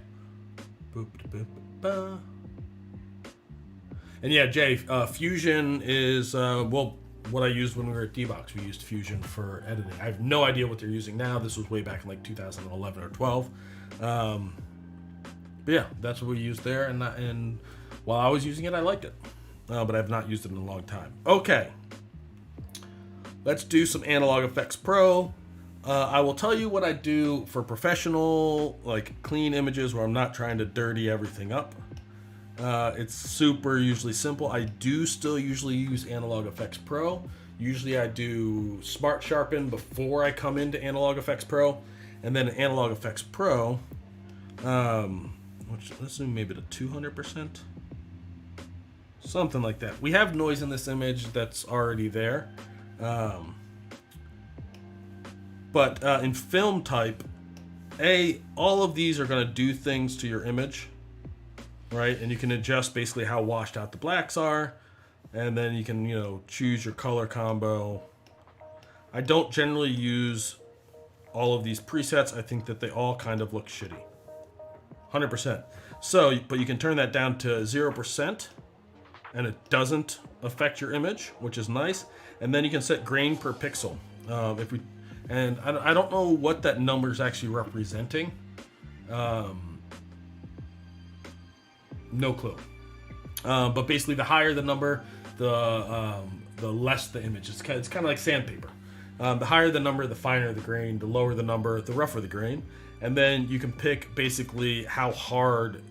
And yeah, Jay, Fusion is, well, what I used when we were at D-Box. We used Fusion for editing. I have no idea what they're using now. This was way back in like 2011 or 12. But yeah, that's what we used there. And while I was using it, I liked it. But I've not used it in a long time. Okay. Let's do some Analog Efex Pro. I will tell you what I do for professional, like clean images where I'm not trying to dirty everything up. It's super usually simple. I do still usually use Analog Efex Pro. Usually I do Smart Sharpen before I come into Analog Efex Pro. And then Analog Efex Pro, which let's do maybe to 200%. Something like that. We have noise in this image that's already there. But in film type, all of these are going to do things to your image, right? And you can adjust basically how washed out the blacks are, and then you can, choose your color combo. I don't generally use all of these presets. I think that they all kind of look shitty. 100%. So, but you can turn that down to 0%, and it doesn't affect your image, which is nice. And then you can set grain per pixel. And I don't know what that number is actually representing. No clue. But basically, the higher the number, the less the image. It's kind of like sandpaper. The higher the number, the finer the grain. The lower the number, the rougher the grain. And then you can pick basically how hard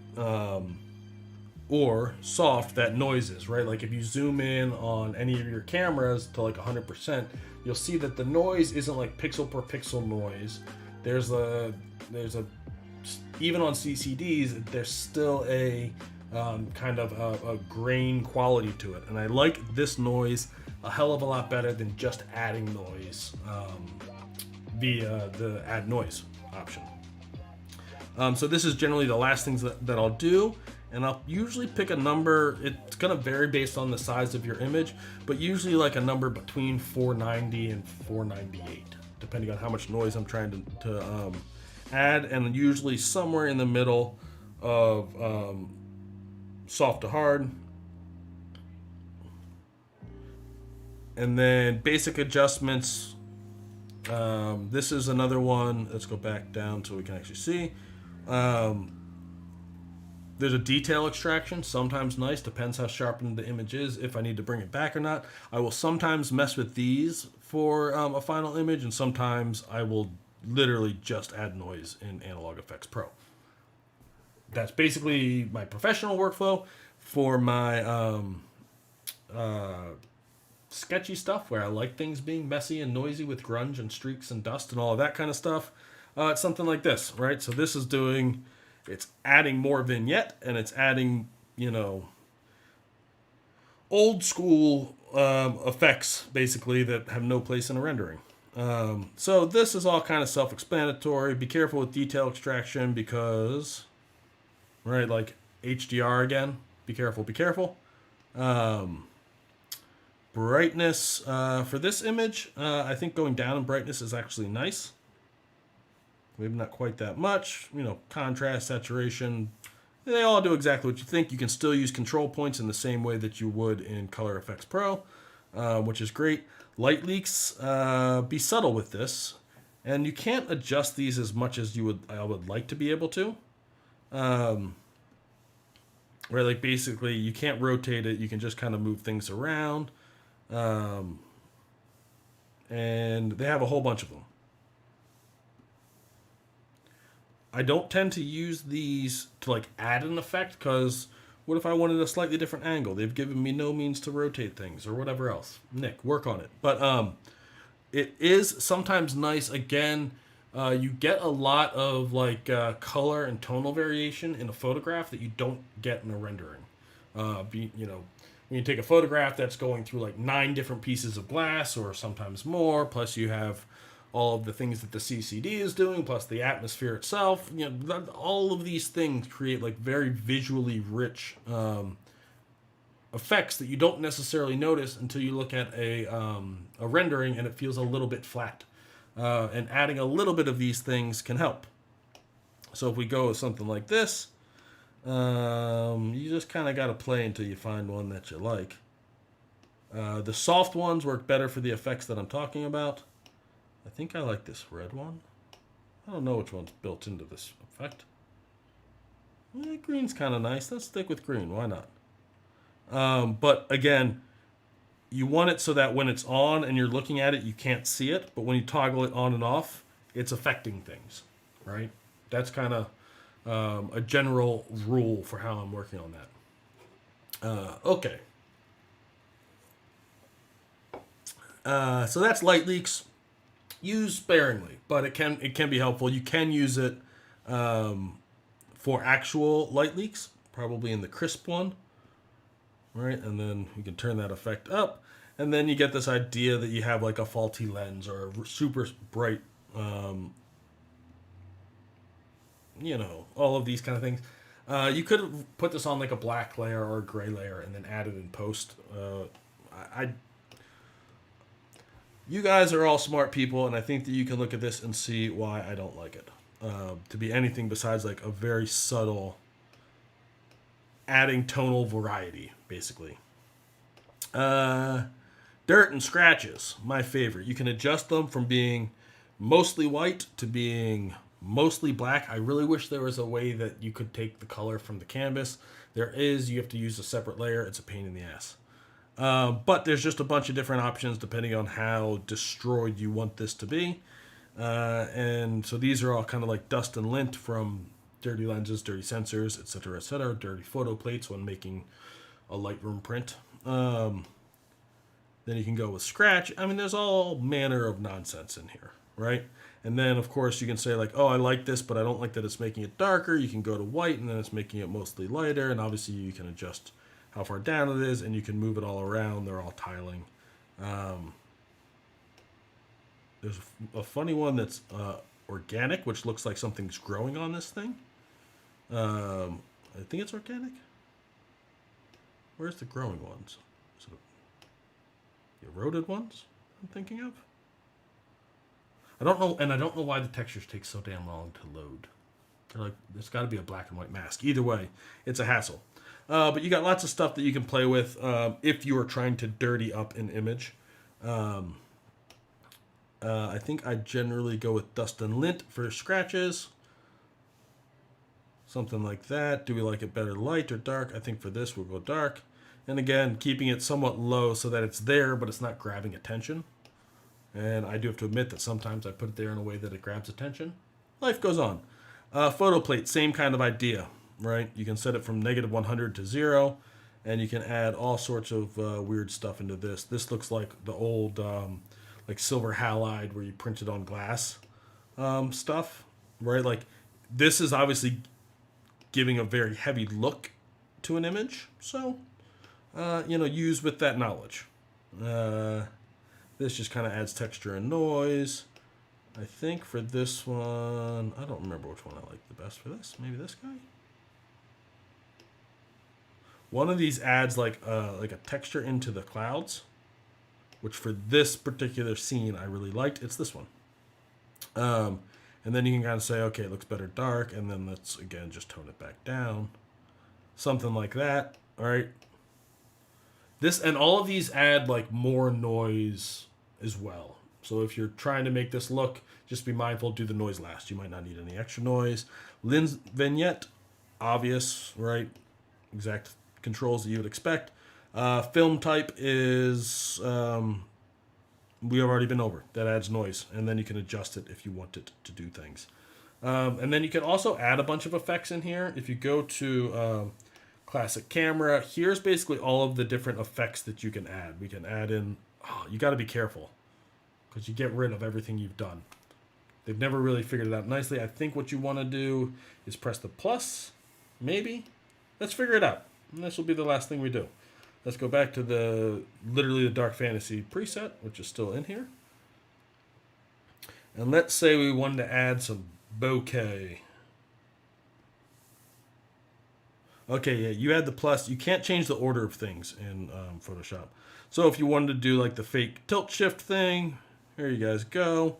or soft that noise is, right? Like if you zoom in on any of your cameras to like 100%, you'll see that the noise isn't like pixel per pixel noise. There's a even on CCDs, there's still a kind of a grain quality to it. And I like this noise a hell of a lot better than just adding noise via the add noise option. So this is generally the last things that I'll do. And I'll usually pick a number. It's going to vary based on the size of your image, but usually like a number between 490 and 498, depending on how much noise I'm trying to add, and usually somewhere in the middle of soft to hard. And then basic adjustments. This is another one. Let's go back down so we can actually see. There's a detail extraction, sometimes nice, depends how sharpened the image is, if I need to bring it back or not. I will sometimes mess with these for a final image, and sometimes I will literally just add noise in Analog Efex Pro. That's basically my professional workflow. For my sketchy stuff, where I like things being messy and noisy with grunge and streaks and dust and all of that kind of stuff, it's something like this, right? So this is doing... It's adding more vignette, and it's adding, old school effects, basically, that have no place in a rendering. So this is all kind of self-explanatory. Be careful with detail extraction because, right, like HDR again. Be careful, be careful. Brightness, for this image, I think going down in brightness is actually nice. Maybe not quite that much, contrast, saturation, They all do exactly what you think. You can still use control points in the same way that you would in Color Efex Pro, which is great. Light leaks, be subtle with this, and you can't adjust these as much as I would like to be able to. Where like basically you can't rotate it, you can just kind of move things around, and they have a whole bunch of them. I don't tend to use these to like add an effect, because what if I wanted a slightly different angle? They've given me no means to rotate things or whatever else. Nick, work on it. But it is sometimes nice. Again, you get a lot of like color and tonal variation in a photograph that you don't get in a rendering. When you take a photograph that's going through like 9 different pieces of glass or sometimes more, plus you have all of the things that the CCD is doing, plus the atmosphere itself. All of these things create like very visually rich effects that you don't necessarily notice until you look at a rendering and it feels a little bit flat. And adding a little bit of these things can help. So if we go with something like this, you just kind of got to play until you find one that you like. The soft ones work better for the effects that I'm talking about. I think I like this red one. I don't know which one's built into this effect. Green's kind of nice. Let's stick with green. Why not? But again, you want it so that when it's on and you're looking at it, you can't see it. But when you toggle it on and off, it's affecting things, right? That's kind of a general rule for how I'm working on that. Okay. So that's light leaks. Use sparingly, but it can be helpful. You can use it for actual light leaks, probably in the crisp one, right? And then you can turn that effect up, and then you get this idea that you have like a faulty lens or a super bright, all of these kind of things. You could put this on like a black layer or a gray layer and then add it in post. You guys are all smart people, and I think that you can look at this and see why I don't like it. To be anything besides like a very subtle adding tonal variety, basically. Dirt and scratches, my favorite. You can adjust them from being mostly white to being mostly black. I really wish there was a way that you could take the color from the canvas. There is. You have to use a separate layer. It's a pain in the ass. But there's just a bunch of different options depending on how destroyed you want this to be. And so these are all kind of like dust and lint from dirty lenses, dirty sensors, etc., dirty photo plates when making a Lightroom print. Then you can go with scratch. I mean, there's all manner of nonsense in here, right? And then, of course, you can say like, oh, I like this, but I don't like that it's making it darker. You can go to white, and then it's making it mostly lighter. And obviously, you can adjust how far down it is, and you can move it all around. They're all tiling. There's a funny one that's organic, which looks like something's growing on this thing. I think it's organic. Where's the growing ones? Is it the eroded ones I'm thinking of? I don't know, and I don't know why the textures take so damn long to load. They're like, there's got to be a black and white mask. Either way, it's a hassle. But you got lots of stuff that you can play with if you are trying to dirty up an image. I think I generally go with dust and lint for scratches. Something like that. Do we like it better light or dark? I think for this we'll go dark. And again, keeping it somewhat low so that it's there, but it's not grabbing attention. And I do have to admit that sometimes I put it there in a way that it grabs attention. Life goes on. Photo plate, same kind of idea, right? You can set it from -100 to 0, and you can add all sorts of weird stuff into this. This looks like the old like silver halide where you print it on glass stuff, right? Like this is obviously giving a very heavy look to an image. So, use with that knowledge. This just kind of adds texture and noise. I think for this one, I don't remember which one I like the best for this. Maybe this guy? One of these adds like a texture into the clouds, which for this particular scene I really liked. It's this one. And then you can kind of say, okay, it looks better dark, and then let's, again, just tone it back down. something like that. All right. This and all of these add like more noise as well. So if you're trying to make this look, just be mindful, do the noise last. You might not need any extra noise. Lens vignette, obvious, right? Exact controls that you would expect. Film type is we have already been over. That adds noise, and then you can adjust it if you want it to do things. And then you can also add a bunch of effects in here. If you go to classic camera, here's basically all of the different effects that you can add. We can add in, you got to be careful because you get rid of everything you've done. They've never really figured it out nicely. I think what you want to do is press the plus, maybe. Let's figure it out. And this will be the last thing we do. Let's go back to literally the Dark Fantasy preset, which is still in here. And let's say we wanted to add some bokeh. Okay, yeah, you add the plus. You can't change the order of things in Photoshop. So if you wanted to do like the fake tilt shift thing, here you guys go.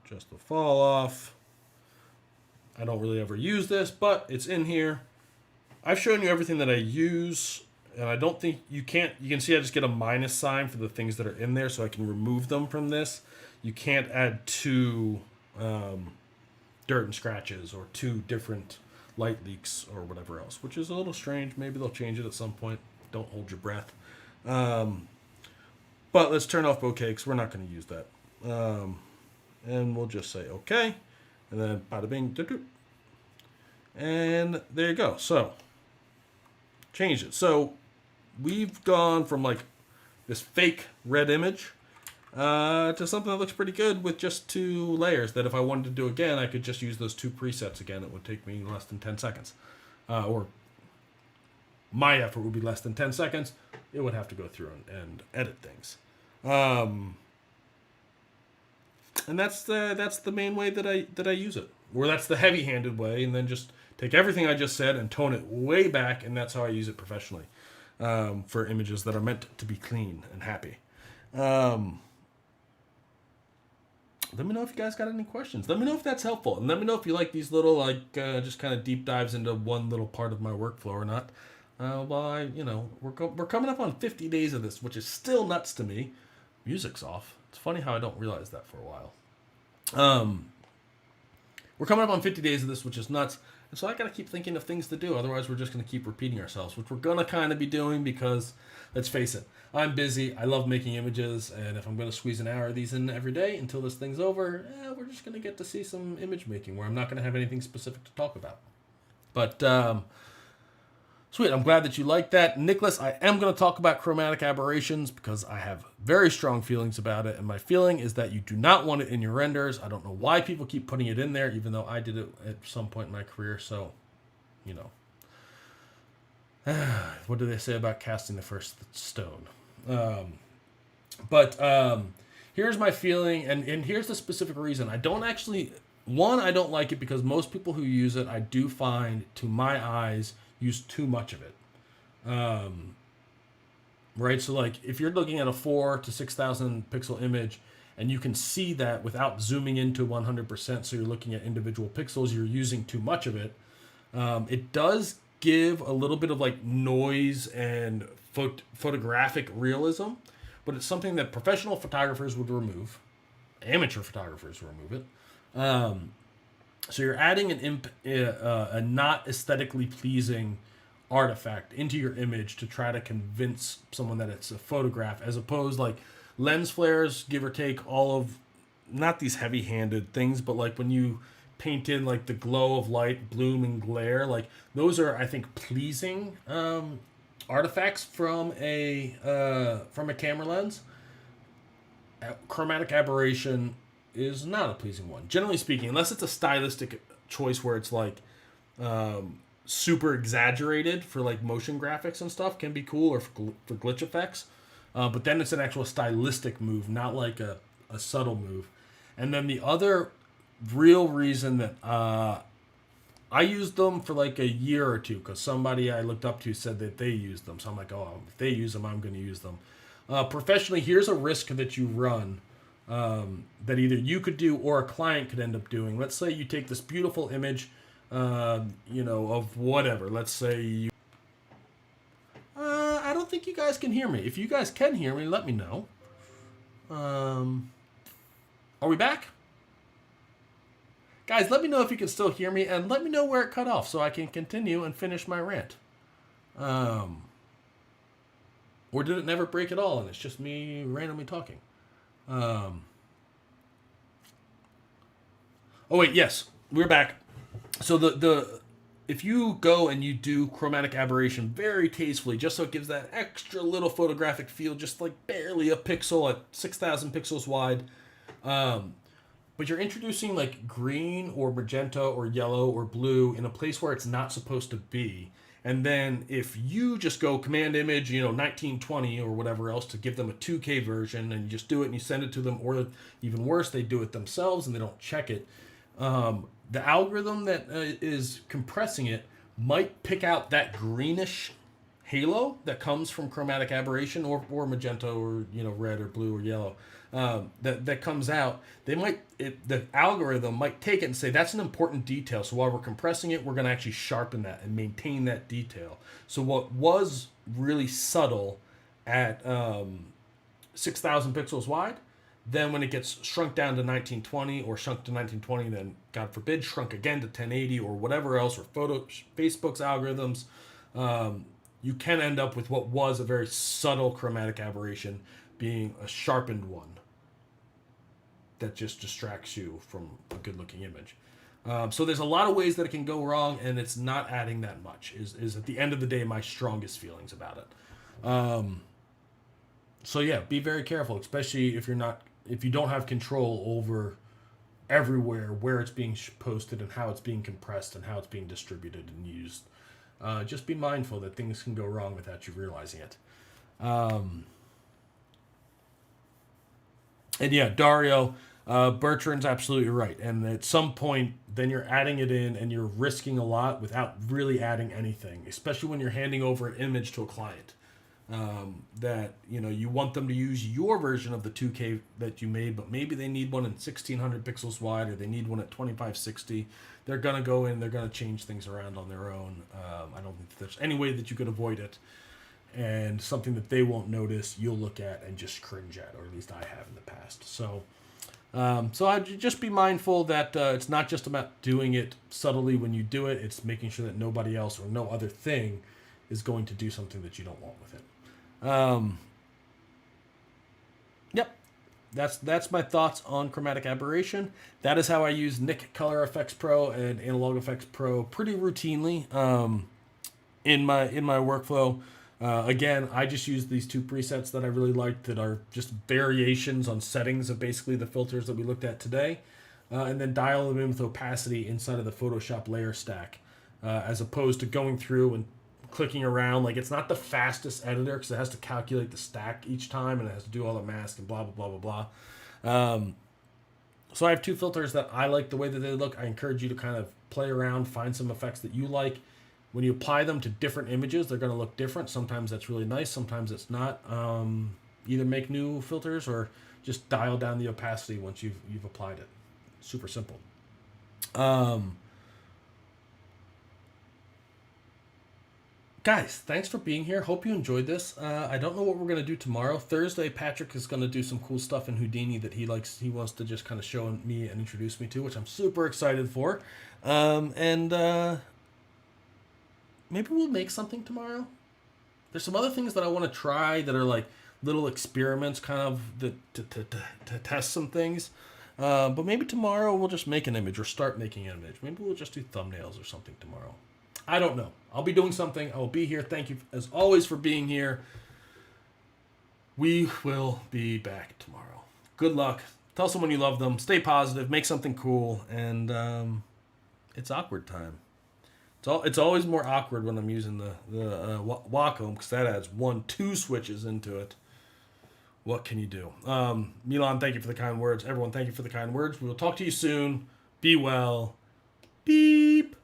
Just the fall off. I don't really ever use this, but it's in here. I've shown you everything that I use, and I don't think you can see I just get a minus sign for the things that are in there so I can remove them from this. You can't add two dirt and scratches or two different light leaks or whatever else, which is a little strange. Maybe they'll change it at some point. Don't hold your breath. But let's turn off bokeh because we're not going to use that. And we'll just say okay. And then bada bing, doo-doo. And there you go. So, change it. So, we've gone from like this fake red image to something that looks pretty good with just 2 layers that if I wanted to do again, I could just use those 2 presets again. It would take me less than 10 seconds. Or my effort would be less than 10 seconds. It would have to go through and edit things. And that's the main way that I use it. Or that's the heavy-handed way, and then just take everything I just said and tone it way back, and that's how I use it professionally for images that are meant to be clean and happy. Let me know if you guys got any questions. Let me know if that's helpful, and let me know if you like these little like just kind of deep dives into one little part of my workflow or not. We're coming up on 50 days of this, which is still nuts to me. Music's off. It's funny how I don't realize that for a while. We're coming up on 50 days of this, which is nuts. And so I got to keep thinking of things to do. Otherwise, we're just going to keep repeating ourselves, which we're going to kind of be doing because, let's face it, I'm busy. I love making images. And if I'm going to squeeze an hour of these in every day until this thing's over, we're just going to get to see some image making where I'm not going to have anything specific to talk about. But sweet, I'm glad that you like that. Nicholas, I am going to talk about chromatic aberrations because I have very strong feelings about it. And my feeling is that you do not want it in your renders. I don't know why people keep putting it in there, even though I did it at some point in my career. So, what do they say about casting the first stone? Here's my feeling, and here's the specific reason. I don't like it because most people who use it, I do find, to my eyes, use too much of it. Right? So like if you're looking at a 4,000 to 6,000 pixel image and you can see that without zooming into 100%, so you're looking at individual pixels, you're using too much of it. It does give a little bit of like noise and photographic realism, but it's something that professional photographers would remove. Amateur photographers remove it. So you're adding a not aesthetically pleasing artifact into your image to try to convince someone that it's a photograph, as opposed like lens flares, give or take, all of, not these heavy-handed things, but like when you paint in like the glow of light, bloom, and glare, like those are, I think, pleasing artifacts from a camera lens. Chromatic aberration is not a pleasing one, generally speaking, unless it's a stylistic choice where it's like super exaggerated for like motion graphics and stuff, can be cool, or for glitch effects. But then it's an actual stylistic move, not like a subtle move. And then the other real reason that I used them for like a year or two, because somebody I looked up to said that they used them. So I'm like, oh, if they use them, I'm going to use them. Professionally, here's a risk that you run that either you could do or a client could end up doing. Let's say you take this beautiful image, of whatever. Let's say you. I don't think you guys can hear me. If you guys can hear me, let me know. Are we back? Guys, let me know if you can still hear me, and let me know where it cut off so I can continue and finish my rant. Or did it never break at all, and it's just me randomly talking? Oh, wait, yes, we're back. So if you go and you do chromatic aberration very tastefully, just so it gives that extra little photographic feel, just like barely a pixel at 6,000 pixels wide, but you're introducing like green or magenta or yellow or blue in a place where it's not supposed to be. And then if you just go command image, 1920 or whatever else to give them a 2K version, and you just do it and you send it to them, or even worse, they do it themselves and they don't check it. The algorithm that is compressing it might pick out that greenish halo that comes from chromatic aberration or magenta or red or blue or yellow that comes out. The algorithm might take it and say that's an important detail, so while we're compressing it, we're going to actually sharpen that and maintain that detail. So what was really subtle at 6,000 pixels wide, then when it gets shrunk down to 1920 or shrunk to 1920, then God forbid shrunk again to 1080 or whatever else, or Facebook's algorithms, you can end up with what was a very subtle chromatic aberration being a sharpened one that just distracts you from a good-looking image. So there's a lot of ways that it can go wrong, and it's not adding that much, is at the end of the day my strongest feelings about it. So yeah, be very careful, especially if you don't have control over everywhere where it's being posted and how it's being compressed and how it's being distributed and used. Just be mindful that things can go wrong without you realizing it. And yeah, Dario, Bertrand's absolutely right. And at some point, then you're adding it in and you're risking a lot without really adding anything, especially when you're handing over an image to a client. That you want them to use your version of the 2K that you made, but maybe they need one in 1600 pixels wide, or they need one at 2560. They're gonna go in, they're gonna change things around on their own. I don't think there's any way that you could avoid it, and something that they won't notice, you'll look at and just cringe at, or at least I have in the past. So I'd just be mindful that it's not just about doing it subtly when you do it. It's making sure that nobody else or no other thing is going to do something that you don't want with it. Yep, that's my thoughts on chromatic aberration. That is how I use Nik Color Efex Pro and Analog Efex Pro pretty routinely in my workflow. Again, I just use these two presets that I really like that are just variations on settings of basically the filters that we looked at today, and then dial them in with opacity inside of the Photoshop layer stack, as opposed to going through and clicking around. Like, it's not the fastest editor because it has to calculate the stack each time and it has to do all the mask and blah blah blah blah blah. So I have two filters that I like the way that they look. I encourage you to kind of play around, find some effects that you like. When you apply them to different images, they're going to look different. Sometimes that's really nice, sometimes it's not. Either make new filters or just dial down the opacity once you've applied it. Super simple. Guys, thanks for being here. Hope you enjoyed this. I don't know what we're going to do tomorrow. Thursday, Patrick is going to do some cool stuff in Houdini that he wants to just kind of show me and introduce me to, which I'm super excited for. Maybe we'll make something tomorrow. There's some other things that I want to try that are like little experiments, kind of to test some things. But maybe tomorrow we'll just make an image or start making an image. Maybe we'll just do thumbnails or something tomorrow. I don't know. I'll be doing something. I will be here. Thank you, as always, for being here. We will be back tomorrow. Good luck. Tell someone you love them. Stay positive. Make something cool. And it's awkward time. It's always more awkward when I'm using the Wacom, because that adds 2 switches into it. What can you do? Milan, thank you for the kind words. Everyone, thank you for the kind words. We will talk to you soon. Be well. Beep.